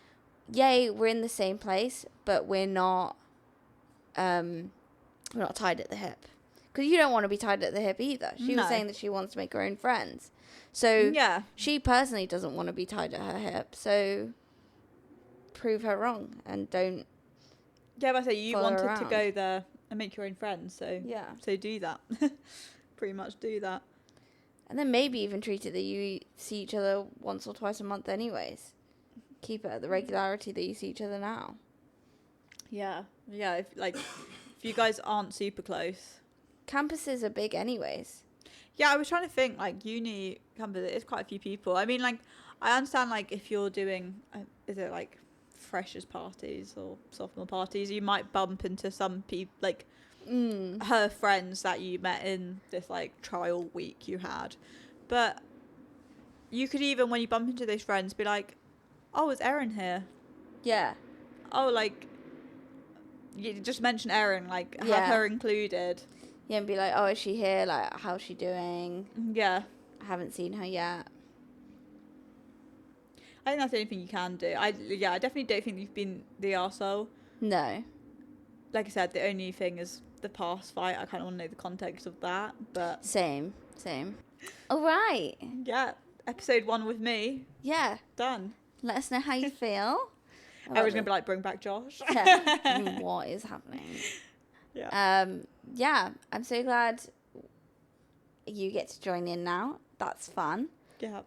yay, we're in the same place, but we're not tied at the hip, because you don't want to be tied at the hip either. She was saying that she wants to make her own friends, so she personally doesn't want to be tied at her hip. So prove her wrong and don't. Yeah, but I say you wanted to go there and make your own friends, so so do that. Pretty much do that. And then maybe even treat it that you see each other once or twice a month anyways. Keep it at the regularity that you see each other now. Yeah. If you guys aren't super close. Campuses are big anyways. Yeah, I was trying to think, like, uni campus, it's quite a few people. I mean, like, I understand, like, if you're doing, is it, like, freshers parties or sophomore parties, you might bump into some people, like, her friends that you met in this, like, trial week you had. But you could even, when you bump into those friends, be like, oh, is Erin here? Yeah. Oh, like, you just mention Erin, like, have her included. Yeah, and be like, oh, is she here? Like, how's she doing? Yeah. I haven't seen her yet. I think that's the only thing you can do. I definitely don't think you've been the arsehole. No. Like I said, the only thing is the past fight. I kind of want to know the context of that, but... Same. All right. Yeah, episode 1 with me. Yeah. Done. Let us know how you feel. I was going to be like, bring back Josh. Yeah. What is happening? Yeah. Yeah, I'm so glad you get to join in now. That's fun. Yeah.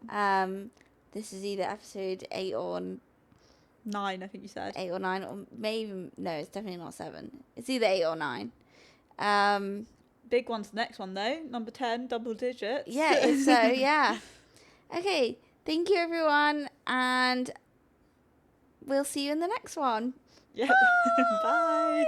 This is either episode 8 or 9, I think you said. 8 or 9, or maybe, no, it's definitely not 7. It's either 8 or 9. Big one's the next one, though. Number 10, double digits. Yeah, it's so, yeah. Okay, Thank you, everyone. And we'll see you in the next one. Yeah. Bye.